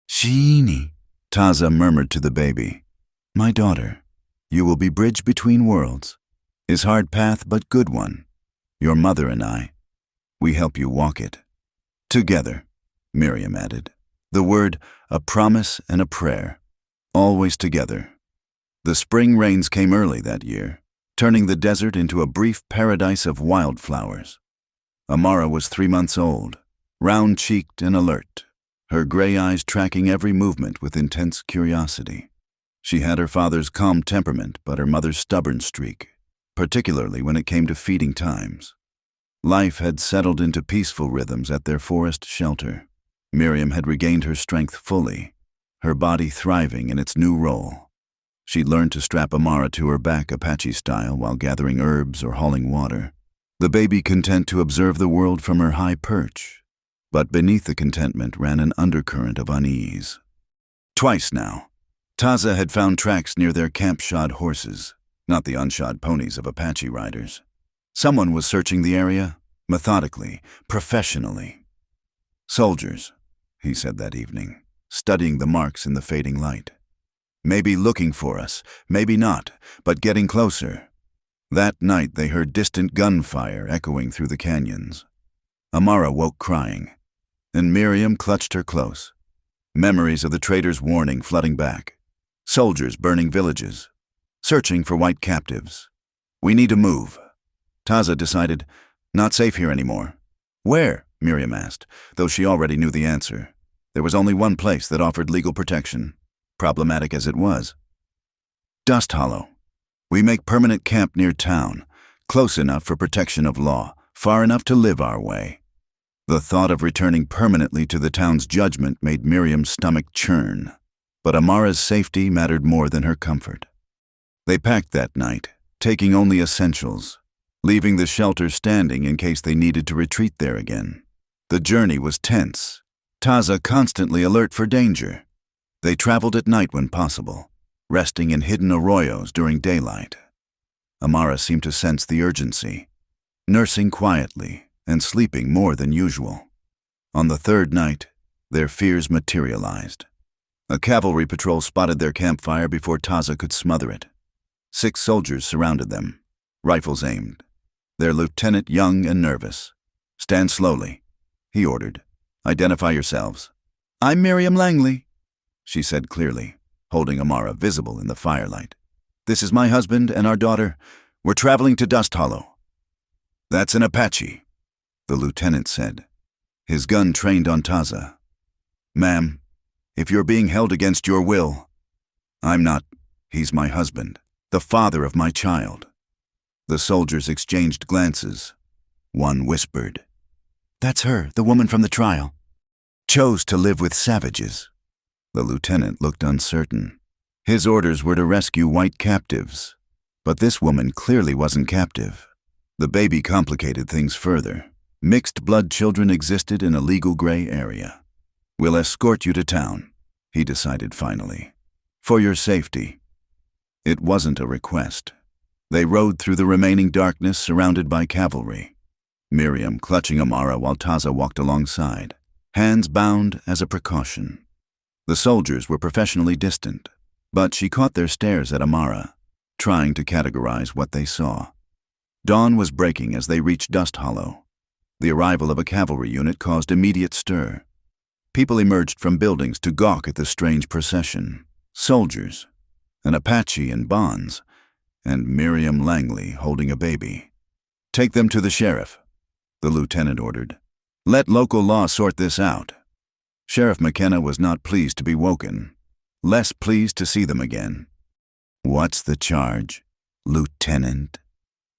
"Sheeni," Taza murmured to the baby. "My daughter, you will be bridge between worlds. Is hard path but good one. Your mother and I, we help you walk it. Together," Miriam added. The word, a promise and a prayer. Always together. The spring rains came early that year, turning the desert into a brief paradise of wildflowers. Amara was 3 months old, round-cheeked and alert, her gray eyes tracking every movement with intense curiosity. She had her father's calm temperament but her mother's stubborn streak, particularly when it came to feeding times. Life had settled into peaceful rhythms at their forest shelter. Miriam had regained her strength fully, her body thriving in its new role. She'd learned to strap Amara to her back Apache style while gathering herbs or hauling water, the baby content to observe the world from her high perch. But beneath the contentment ran an undercurrent of unease. Twice now, Taza had found tracks near their camp-shod horses, not the unshod ponies of Apache riders. Someone was searching the area, methodically, professionally. "Soldiers," he said that evening, studying the marks in the fading light. "Maybe looking for us, maybe not, but getting closer." That night they heard distant gunfire echoing through the canyons. Amara woke crying, and Miriam clutched her close. Memories of the traitors' warning flooding back. Soldiers burning villages, searching for white captives. "We need to move." Taza decided, "Not safe here anymore." "Where?" Miriam asked, though she already knew the answer. There was only one place that offered legal protection, problematic as it was. "Dust Hollow. We make permanent camp near town, close enough for protection of law, far enough to live our way." The thought of returning permanently to the town's judgment made Miriam's stomach churn. But Amara's safety mattered more than her comfort. They packed that night, taking only essentials, leaving the shelter standing in case they needed to retreat there again. The journey was tense, Taza constantly alert for danger. They traveled at night when possible, resting in hidden arroyos during daylight. Amara seemed to sense the urgency, nursing quietly and sleeping more than usual. On the third night, their fears materialized. A cavalry patrol spotted their campfire before Taza could smother it. 6 soldiers surrounded them, rifles aimed, their lieutenant young and nervous. "Stand slowly," he ordered. "Identify yourselves." "I'm Miriam Langley," she said clearly, holding Amara visible in the firelight. "This is my husband and our daughter. We're traveling to Dust Hollow." "That's an Apache," the lieutenant said, his gun trained on Taza. "Ma'am, if you're being held against your will—" "I'm not. He's my husband, the father of my child." The soldiers exchanged glances. One whispered, "That's her, the woman from the trial. Chose to live with savages." The lieutenant looked uncertain. His orders were to rescue white captives, but this woman clearly wasn't captive. The baby complicated things further. Mixed blood children existed in a legal gray area. "We'll escort you to town," he decided finally. "For your safety." It wasn't a request. They rode through the remaining darkness surrounded by cavalry, Miriam clutching Amara while Taza walked alongside, hands bound as a precaution. The soldiers were professionally distant, but she caught their stares at Amara, trying to categorize what they saw. Dawn was breaking as they reached Dust Hollow. The arrival of a cavalry unit caused immediate stir. People emerged from buildings to gawk at the strange procession. Soldiers, an Apache in bonds, and Miriam Langley holding a baby. "Take them to the sheriff," the lieutenant ordered. "Let local law sort this out." Sheriff McKenna was not pleased to be woken, less pleased to see them again. "What's the charge, Lieutenant?"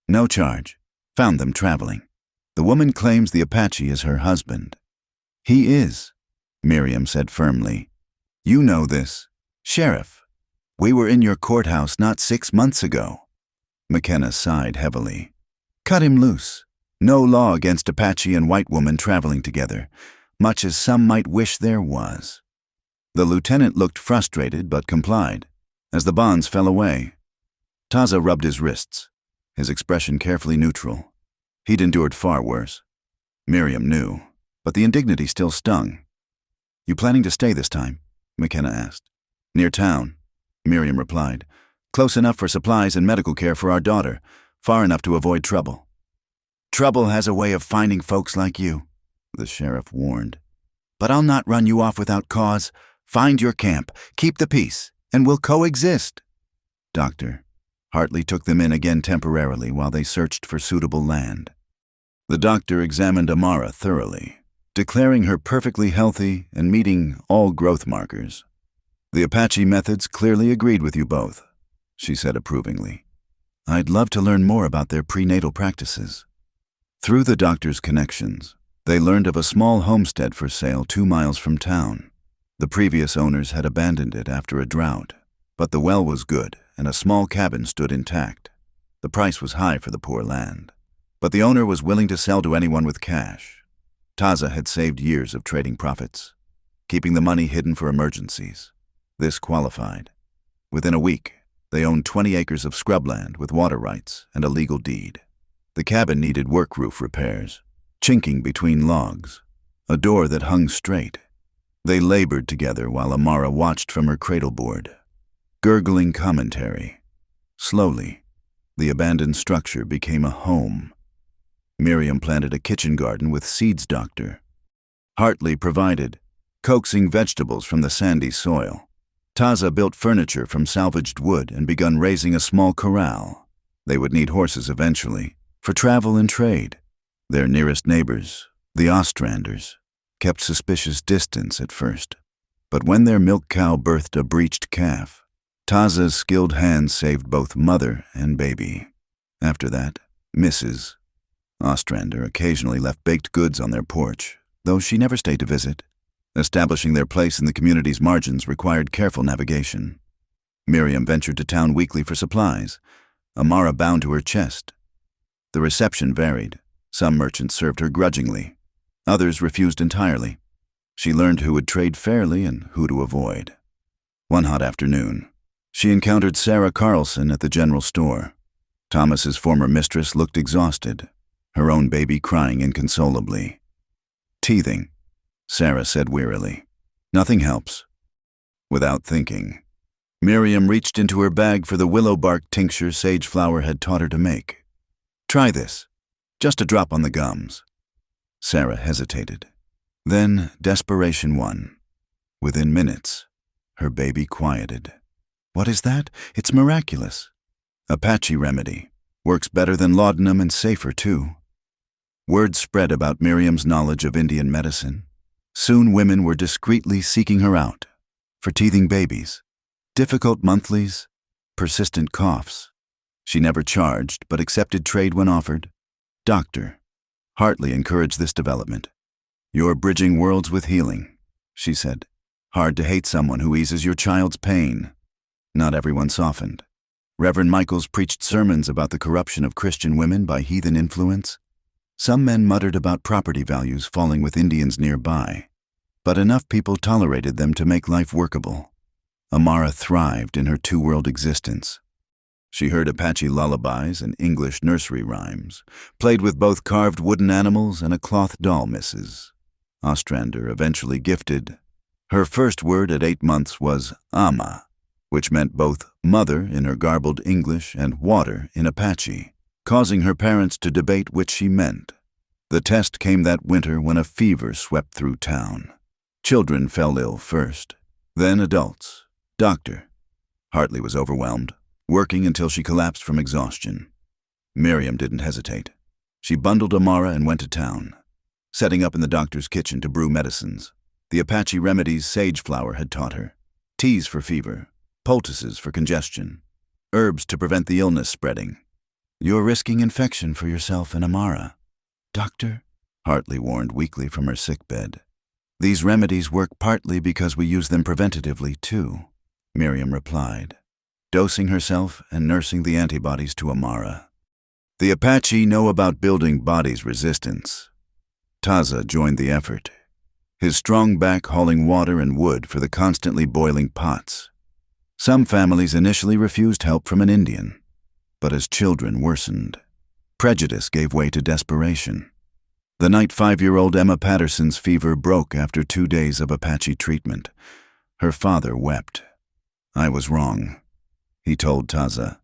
"No charge. Found them traveling. The woman claims the Apache is her husband." "He is," Miriam said firmly. "You know this. Sheriff, we were in your courthouse not 6 months ago." McKenna sighed heavily. "Cut him loose. No law against Apache and white woman traveling together, much as some might wish there was." The lieutenant looked frustrated but complied. As the bonds fell away, Taza rubbed his wrists, his expression carefully neutral. He'd endured far worse. Miriam knew, but the indignity still stung. "You planning to stay this time?" McKenna asked. "Near town," Miriam replied. "Close enough for supplies and medical care for our daughter, far enough to avoid trouble." "Trouble has a way of finding folks like you," the sheriff warned. "But I'll not run you off without cause. Find your camp, keep the peace, and we'll coexist." "Doctor." Hartley took them in again temporarily while they searched for suitable land. The doctor examined Amara thoroughly, declaring her perfectly healthy and meeting all growth markers. "The Apache methods clearly agreed with you both," she said approvingly. "I'd love to learn more about their prenatal practices." Through the doctor's connections, they learned of a small homestead for sale 2 miles from town. The previous owners had abandoned it after a drought, but the well was good and a small cabin stood intact. The price was high for the poor land, but the owner was willing to sell to anyone with cash. Taza had saved years of trading profits, keeping the money hidden for emergencies. This qualified. Within a week, they owned 20 acres of scrubland with water rights and a legal deed. The cabin needed work roof repairs, chinking between logs, a door that hung straight. They labored together while Amara watched from her cradleboard, gurgling commentary. Slowly, the abandoned structure became a home. Miriam planted a kitchen garden with seeds doctor. Hartley provided, coaxing vegetables from the sandy soil. Taza built furniture from salvaged wood and begun raising a small corral. They would need horses eventually, for travel and trade. Their nearest neighbors, the Ostranders, kept suspicious distance at first. But when their milk cow birthed a breached calf, Taza's skilled hands saved both mother and baby. After that, Mrs. Ostrander occasionally left baked goods on their porch, though she never stayed to visit. Establishing their place in the community's margins required careful navigation. Miriam ventured to town weekly for supplies, Amara bound to her chest. The reception varied. Some merchants served her grudgingly. Others refused entirely. She learned who would trade fairly and who to avoid. One hot afternoon, she encountered Sarah Carlson at the general store. Thomas's former mistress looked exhausted, her own baby crying inconsolably. "Teething," Sarah said wearily. "Nothing helps." Without thinking, Miriam reached into her bag for the willow bark tincture Sage Flower had taught her to make. "Try this. Just a drop on the gums." Sarah hesitated. Then desperation won. Within minutes, her baby quieted. "What is that? It's miraculous." "Apache remedy. Works better than laudanum and safer too." Word spread about Miriam's knowledge of Indian medicine. Soon women were discreetly seeking her out for teething babies, difficult monthlies, persistent coughs. She never charged, but accepted trade when offered. Dr. Hartley encouraged this development. "You're bridging worlds with healing," she said. "Hard to hate someone who eases your child's pain." Not everyone softened. Reverend Michaels preached sermons about the corruption of Christian women by heathen influence. Some men muttered about property values falling with Indians nearby, but enough people tolerated them to make life workable. Amara thrived in her two-world existence. She heard Apache lullabies and English nursery rhymes, played with both carved wooden animals and a cloth doll Mrs. Ostrander eventually gifted. Her first word at 8 months was ama, which meant both mother in her garbled English and water in Apache, causing her parents to debate which she meant. The test came that winter when a fever swept through town. Children fell ill first, then adults. Dr. Hartley was overwhelmed, working until she collapsed from exhaustion. Miriam didn't hesitate. She bundled Amara and went to town, setting up in the doctor's kitchen to brew medicines. The Apache remedies Sage Flower had taught her. Teas for fever, poultices for congestion, herbs to prevent the illness spreading. "You're risking infection for yourself and Amara, Doctor," Hartley warned weakly from her sickbed. "These remedies work partly because we use them preventatively, too," Miriam replied, dosing herself and nursing the antibodies to Amara. The Apache know about building body's resistance. Taza joined the effort, his strong back hauling water and wood for the constantly boiling pots. Some families initially refused help from an Indian, but as children worsened, prejudice gave way to desperation. The night 5-year-old Emma Patterson's fever broke after 2 days of Apache treatment. Her father wept. "I was wrong," he told Taza.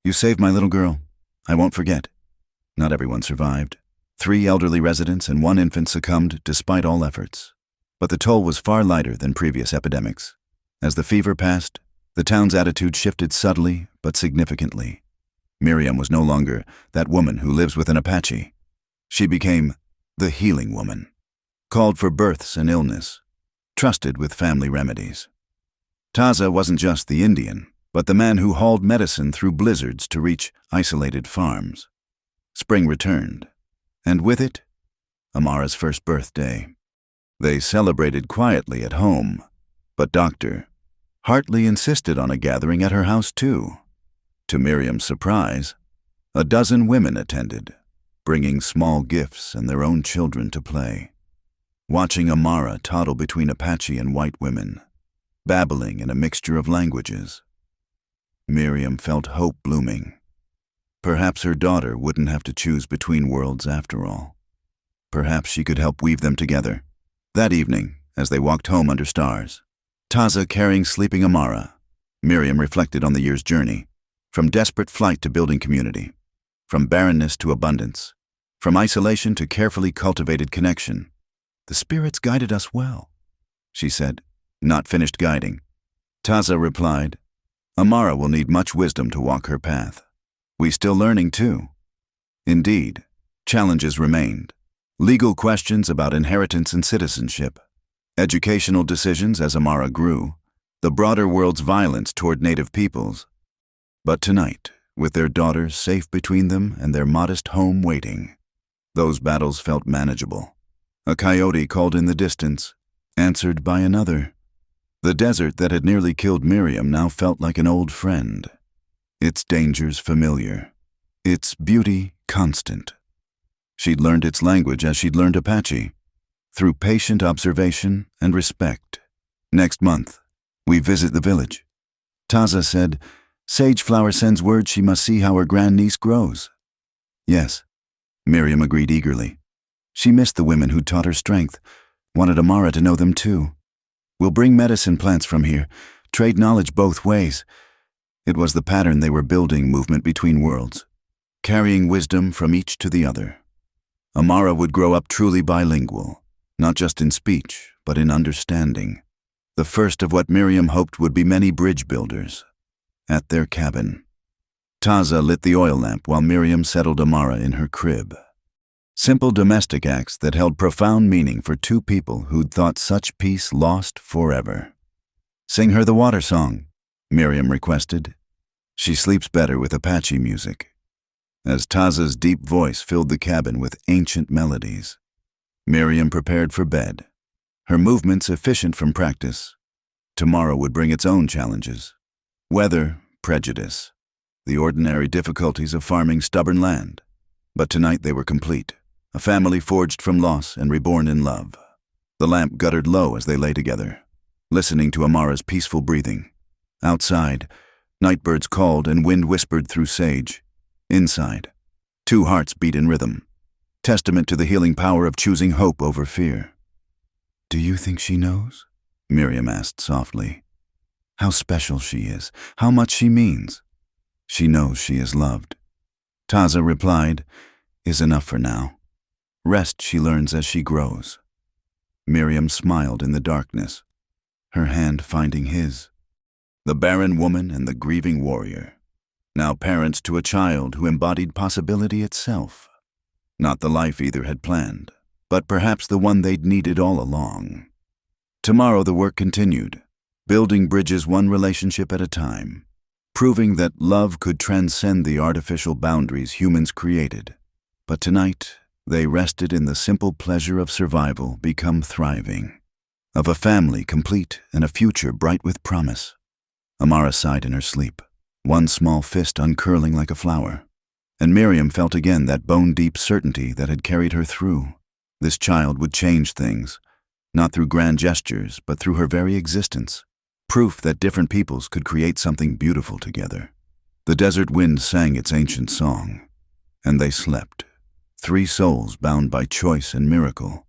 "You saved my little girl. I won't forget." Not everyone survived. 3 elderly residents and 1 infant succumbed despite all efforts. But the toll was far lighter than previous epidemics. As the fever passed, the town's attitude shifted subtly but significantly. Miriam was no longer that woman who lives with an Apache. She became the healing woman, called for births and illness, trusted with family remedies. Taza wasn't just the Indian, but the man who hauled medicine through blizzards to reach isolated farms. Spring returned, and with it, Amara's first birthday. They celebrated quietly at home, but Dr. Hartley insisted on a gathering at her house too. To Miriam's surprise, a dozen women attended, bringing small gifts and their own children to play. Watching Amara toddle between Apache and white women, babbling in a mixture of languages, Miriam felt hope blooming. Perhaps her daughter wouldn't have to choose between worlds after all. Perhaps she could help weave them together. That evening, as they walked home under stars, Taza carrying sleeping Amara, Miriam reflected on the year's journey, from desperate flight to building community, from barrenness to abundance, from isolation to carefully cultivated connection. "The spirits guided us well," she said, not finished guiding. Taza replied, "Amara will need much wisdom to walk her path. We still learning too." Indeed, challenges remained. Legal questions about inheritance and citizenship, educational decisions as Amara grew, the broader world's violence toward native peoples. But tonight, with their daughters safe between them and their modest home waiting, those battles felt manageable. A coyote called in the distance, answered by another. The desert that had nearly killed Miriam now felt like an old friend. Its dangers familiar. Its beauty constant. She'd learned its language as she'd learned Apache, through patient observation and respect. Next month, we visit the village. Taza said, Sageflower sends word she must see how her grandniece grows. Yes, Miriam agreed eagerly. She missed the women who'd taught her strength, wanted Amara to know them too. We'll bring medicine plants from here, trade knowledge both ways. It was the pattern they were building movement between worlds, carrying wisdom from each to the other. Amara would grow up truly bilingual, not just in speech, but in understanding. The first of what Miriam hoped would be many bridge builders. At their cabin, Taza lit the oil lamp while Miriam settled Amara in her crib. Simple domestic acts that held profound meaning for two people who'd thought such peace lost forever. Sing her the water song, Miriam requested. She sleeps better with Apache music. As Taza's deep voice filled the cabin with ancient melodies, Miriam prepared for bed, her movements efficient from practice. Tomorrow would bring its own challenges. Weather, prejudice, the ordinary difficulties of farming stubborn land. But tonight they were complete, a family forged from loss and reborn in love. The lamp guttered low as they lay together, listening to Amara's peaceful breathing. Outside, nightbirds called and wind whispered through sage. Inside, two hearts beat in rhythm, testament to the healing power of choosing hope over fear. Do you think she knows? Miriam asked softly. How special she is, how much she means. She knows she is loved. Taza replied, is enough for now. Rest she learns as she grows. Miriam smiled in the darkness, her hand finding his. The barren woman and the grieving warrior, now parents to a child who embodied possibility itself. Not the life either had planned, but perhaps the one they'd needed all along. Tomorrow the work continued, building bridges one relationship at a time, proving that love could transcend the artificial boundaries humans created. But tonight, they rested in the simple pleasure of survival become thriving, of a family complete and a future bright with promise. Amara sighed in her sleep, one small fist uncurling like a flower, and Miriam felt again that bone-deep certainty that had carried her through. This child would change things, not through grand gestures, but through her very existence. Proof that different peoples could create something beautiful together. The desert wind sang its ancient song, and they slept, three souls bound by choice and miracle,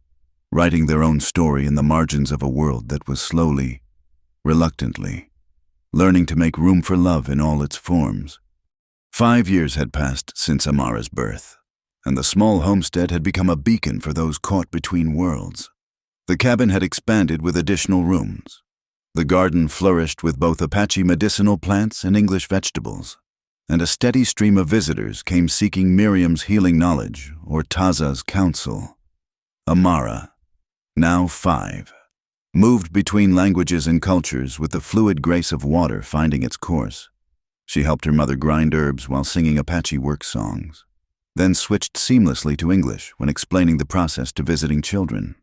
writing their own story in the margins of a world that was slowly, reluctantly, learning to make room for love in all its forms. 5 years had passed since Amara's birth, and the small homestead had become a beacon for those caught between worlds. The cabin had expanded with additional rooms. The garden flourished with both Apache medicinal plants and English vegetables, and a steady stream of visitors came seeking Miriam's healing knowledge or Taza's counsel. Amara, now 5, moved between languages and cultures with the fluid grace of water finding its course. She helped her mother grind herbs while singing Apache work songs, then switched seamlessly to English when explaining the process to visiting children.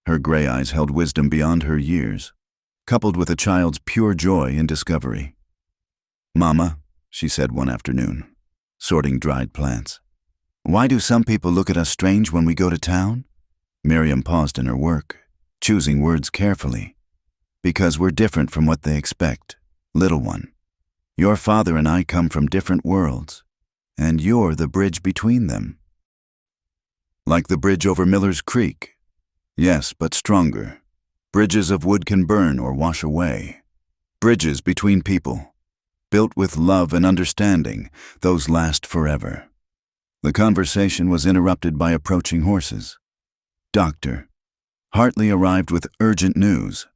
Her gray eyes held wisdom beyond her years, coupled with a child's pure joy in discovery. Mama, she said one afternoon, sorting dried plants, why do some people look at us strange when we go to town? Miriam paused in her work, choosing words carefully. Because we're different from what they expect, little one. Your father and I come from different worlds, and you're the bridge between them. Like the bridge over Miller's Creek. Yes, but stronger. Bridges of wood can burn or wash away. Bridges between people, built with love and understanding, those last forever. The conversation was interrupted by approaching horses. Doctor. Hartley arrived with urgent news,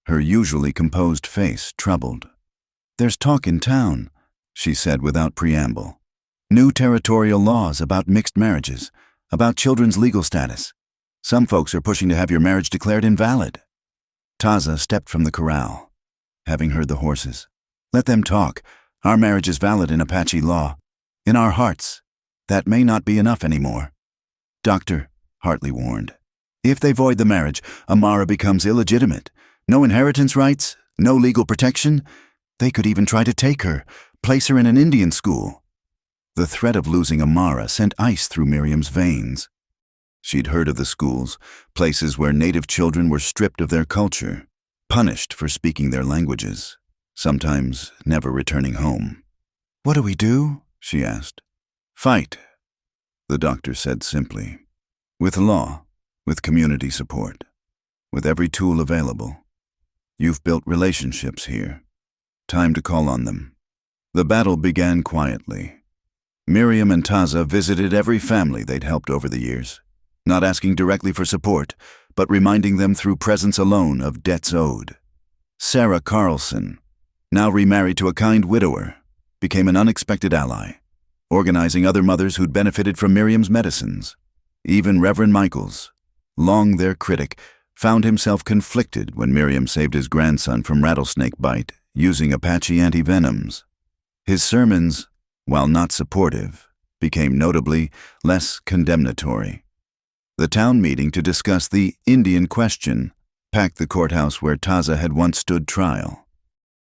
her usually composed face troubled. There's talk in town, she said without preamble. New territorial laws about mixed marriages, about children's legal status. Some folks are pushing to have your marriage declared invalid. Taza stepped from the corral, having heard the horses. Let them talk. Our marriage is valid in Apache law. In our hearts. That may not be enough anymore. Doctor, Hartley warned. If they void the marriage, Amara becomes illegitimate. No inheritance rights, no legal protection. They could even try to take her, place her in an Indian school. The threat of losing Amara sent ice through Miriam's veins. She'd heard of the schools, places where native children were stripped of their culture, punished for speaking their languages, sometimes never returning home. "What do we do?" she asked. "Fight," the doctor said simply. "With law, with community support, with every tool available. You've built relationships here. Time to call on them." The battle began quietly. Miriam and Taza visited every family they'd helped over the years, not asking directly for support, but reminding them through presence alone of debts owed. Sarah Carlson, now remarried to a kind widower, became an unexpected ally, organizing other mothers who'd benefited from Miriam's medicines. Even Reverend Michaels, long their critic, found himself conflicted when Miriam saved his grandson from rattlesnake bite using Apache antivenoms. His sermons, while not supportive, became notably less condemnatory. The town meeting to discuss the Indian question packed the courthouse where Taza had once stood trial.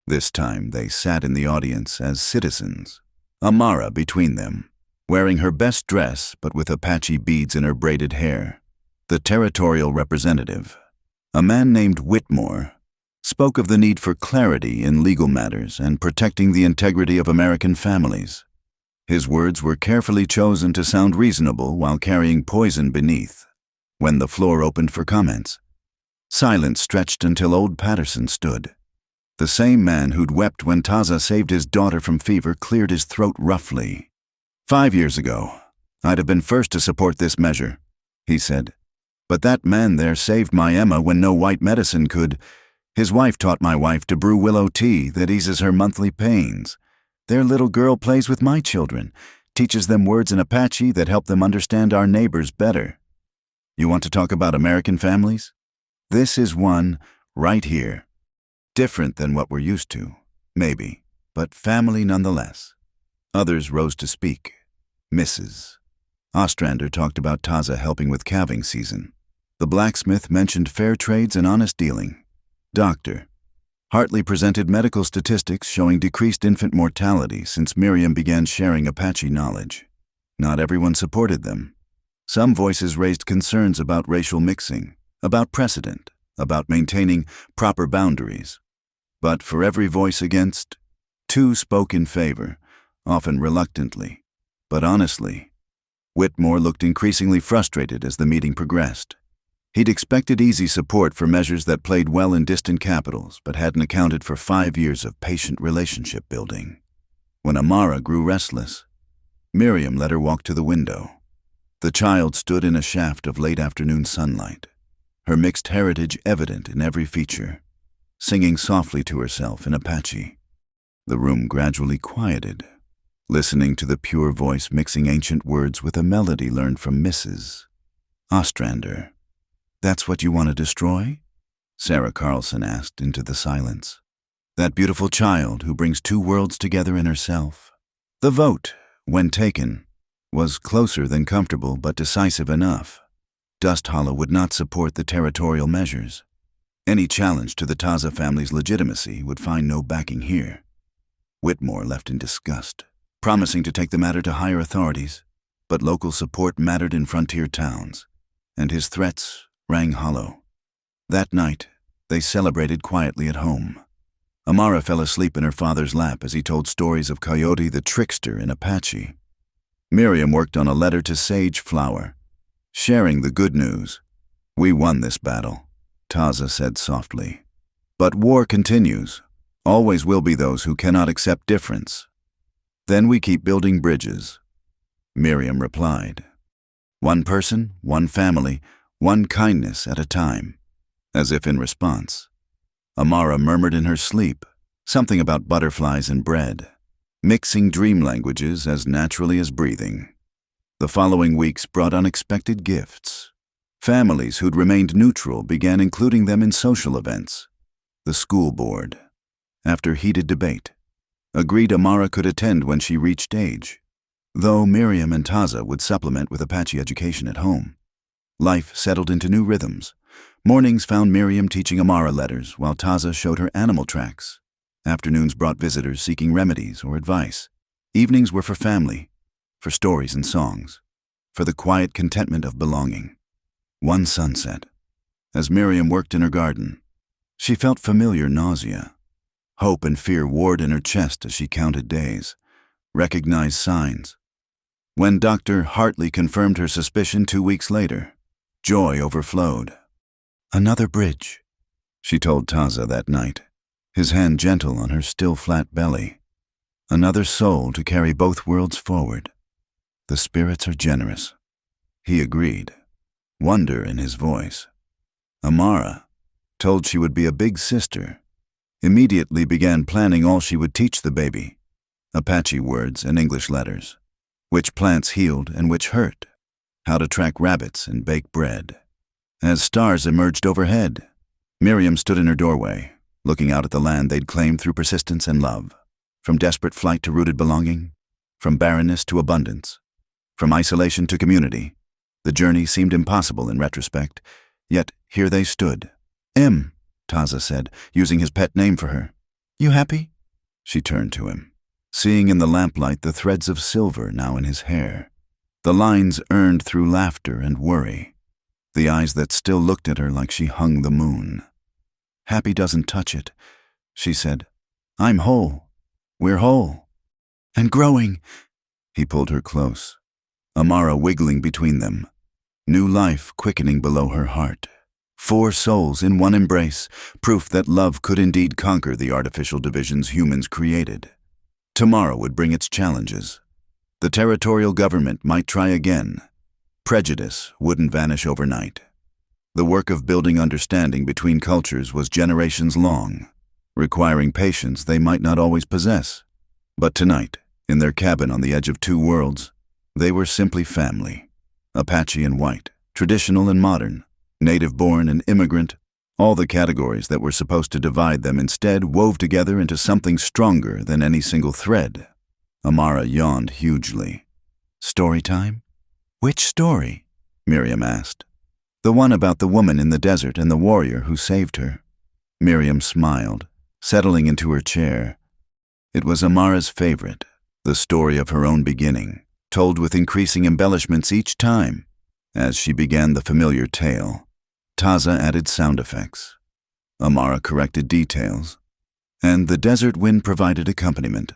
This time they sat in the audience as citizens, Amara between them, wearing her best dress but with Apache beads in her braided hair. The territorial representative, a man named Whitmore, spoke of the need for clarity in legal matters and protecting the integrity of American families. His words were carefully chosen to sound reasonable while carrying poison beneath. When the floor opened for comments, silence stretched until old Patterson stood. The same man who'd wept when Taza saved his daughter from fever cleared his throat roughly. 5 years ago, I'd have been first to support this measure, he said. But that man there saved my Emma when no white medicine could. His wife taught my wife to brew willow tea that eases her monthly pains. Their little girl plays with my children, teaches them words in Apache that help them understand our neighbors better. You want to talk about American families? This is one right here. Different than what we're used to, maybe, but family nonetheless. Others rose to speak. Mrs. Ostrander talked about Taza helping with calving season. The blacksmith mentioned fair trades and honest dealing. Dr. Hartley presented medical statistics showing decreased infant mortality since Miriam began sharing Apache knowledge. Not everyone supported them. Some voices raised concerns about racial mixing, about precedent, about maintaining proper boundaries. But for every voice against, 2 spoke in favor, often reluctantly, but honestly. Whitmore looked increasingly frustrated as the meeting progressed. He'd expected easy support for measures that played well in distant capitals, but hadn't accounted for 5 years of patient relationship building. When Amara grew restless, Miriam let her walk to the window. The child stood in a shaft of late afternoon sunlight, her mixed heritage evident in every feature, singing softly to herself in Apache. The room gradually quieted, listening to the pure voice mixing ancient words with a melody learned from Mrs. Ostrander. "That's what you want to destroy?" Sarah Carlson asked into the silence. "That beautiful child who brings 2 worlds together in herself?" The vote, when taken, was closer than comfortable but decisive enough. Dust Hollow would not support the territorial measures. Any challenge to the Taza family's legitimacy would find no backing here. Whitmore left in disgust, promising to take the matter to higher authorities, but local support mattered in frontier towns, and his threats rang hollow. That night, they celebrated quietly at home. Amara fell asleep in her father's lap as he told stories of Coyote the trickster in Apache. Miriam worked on a letter to Sage Flower, sharing the good news. "We won this battle," Taza said softly. "But war continues. Always will be those who cannot accept difference. Then we keep building bridges," Miriam replied. "One person, one family, one kindness at a time." As if in response, Amara murmured in her sleep, something about butterflies and bread, mixing dream languages as naturally as breathing. The following weeks brought unexpected gifts. Families who'd remained neutral began including them in social events. The school board, after heated debate, agreed Amara could attend when she reached age, though Miriam and Taza would supplement with Apache education at home. Life settled into new rhythms. Mornings found Miriam teaching Amara letters, while Taza showed her animal tracks. Afternoons brought visitors seeking remedies or advice. Evenings were for family, for stories and songs, for the quiet contentment of belonging. One sunset, as Miriam worked in her garden, she felt familiar nausea. Hope and fear warred in her chest as she counted days, recognized signs. When Dr. Hartley confirmed her suspicion 2 weeks later, joy overflowed. "Another bridge," she told Taza that night, his hand gentle on her still flat belly. "Another soul to carry both worlds forward. The spirits are generous." He agreed, wonder in his voice. Amara, told she would be a big sister, immediately began planning all she would teach the baby: Apache words and English letters, which plants healed and which hurt, how to track rabbits and bake bread. As stars emerged overhead, Miriam stood in her doorway, looking out at the land they'd claimed through persistence and love. From desperate flight to rooted belonging, from barrenness to abundance, from isolation to community. The journey seemed impossible in retrospect, yet here they stood. "M," Taza said, using his pet name for her. "You happy?" She turned to him, seeing in the lamplight the threads of silver now in his hair, the lines earned through laughter and worry, the eyes that still looked at her like she hung the moon. "Happy doesn't touch it," she said. "I'm whole. We're whole. And growing." He pulled her close, Amara wiggling between them, new life quickening below her heart. 4 souls in one embrace, proof that love could indeed conquer the artificial divisions humans created. Tomorrow would bring its challenges. The territorial government might try again. Prejudice wouldn't vanish overnight. The work of building understanding between cultures was generations long, requiring patience they might not always possess. But tonight, in their cabin on the edge of 2 worlds, they were simply family. Apache and white, traditional and modern, native-born and immigrant, all the categories that were supposed to divide them instead wove together into something stronger than any single thread. Amara yawned hugely. "Story time?" "Which story?" Miriam asked. "The one about the woman in the desert and the warrior who saved her." Miriam smiled, settling into her chair. It was Amara's favorite, the story of her own beginning, told with increasing embellishments each time. As she began the familiar tale, Taza added sound effects. Amara corrected details. And the desert wind provided accompaniment,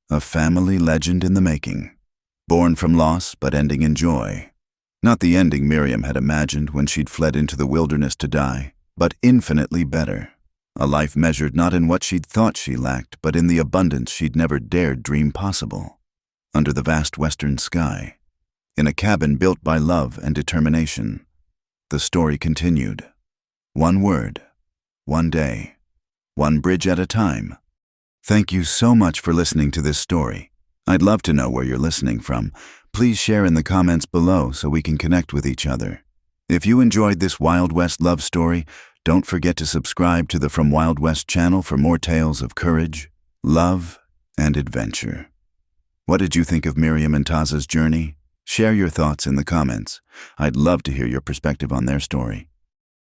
a family legend in the making, born from loss but ending in joy. Not the ending Miriam had imagined when she'd fled into the wilderness to die, but infinitely better. A life measured not in what she'd thought she lacked, but in the abundance she'd never dared dream possible. Under the vast western sky, in a cabin built by love and determination, the story continued. One word, one day, one bridge at a time. Thank you so much for listening to this story. I'd love to know where you're listening from. Please share in the comments below so we can connect with each other. If you enjoyed this Wild West love story, don't forget to subscribe to the From Wild West channel for more tales of courage, love, and adventure. What did you think of Miriam and Taza's journey? Share your thoughts in the comments. I'd love to hear your perspective on their story.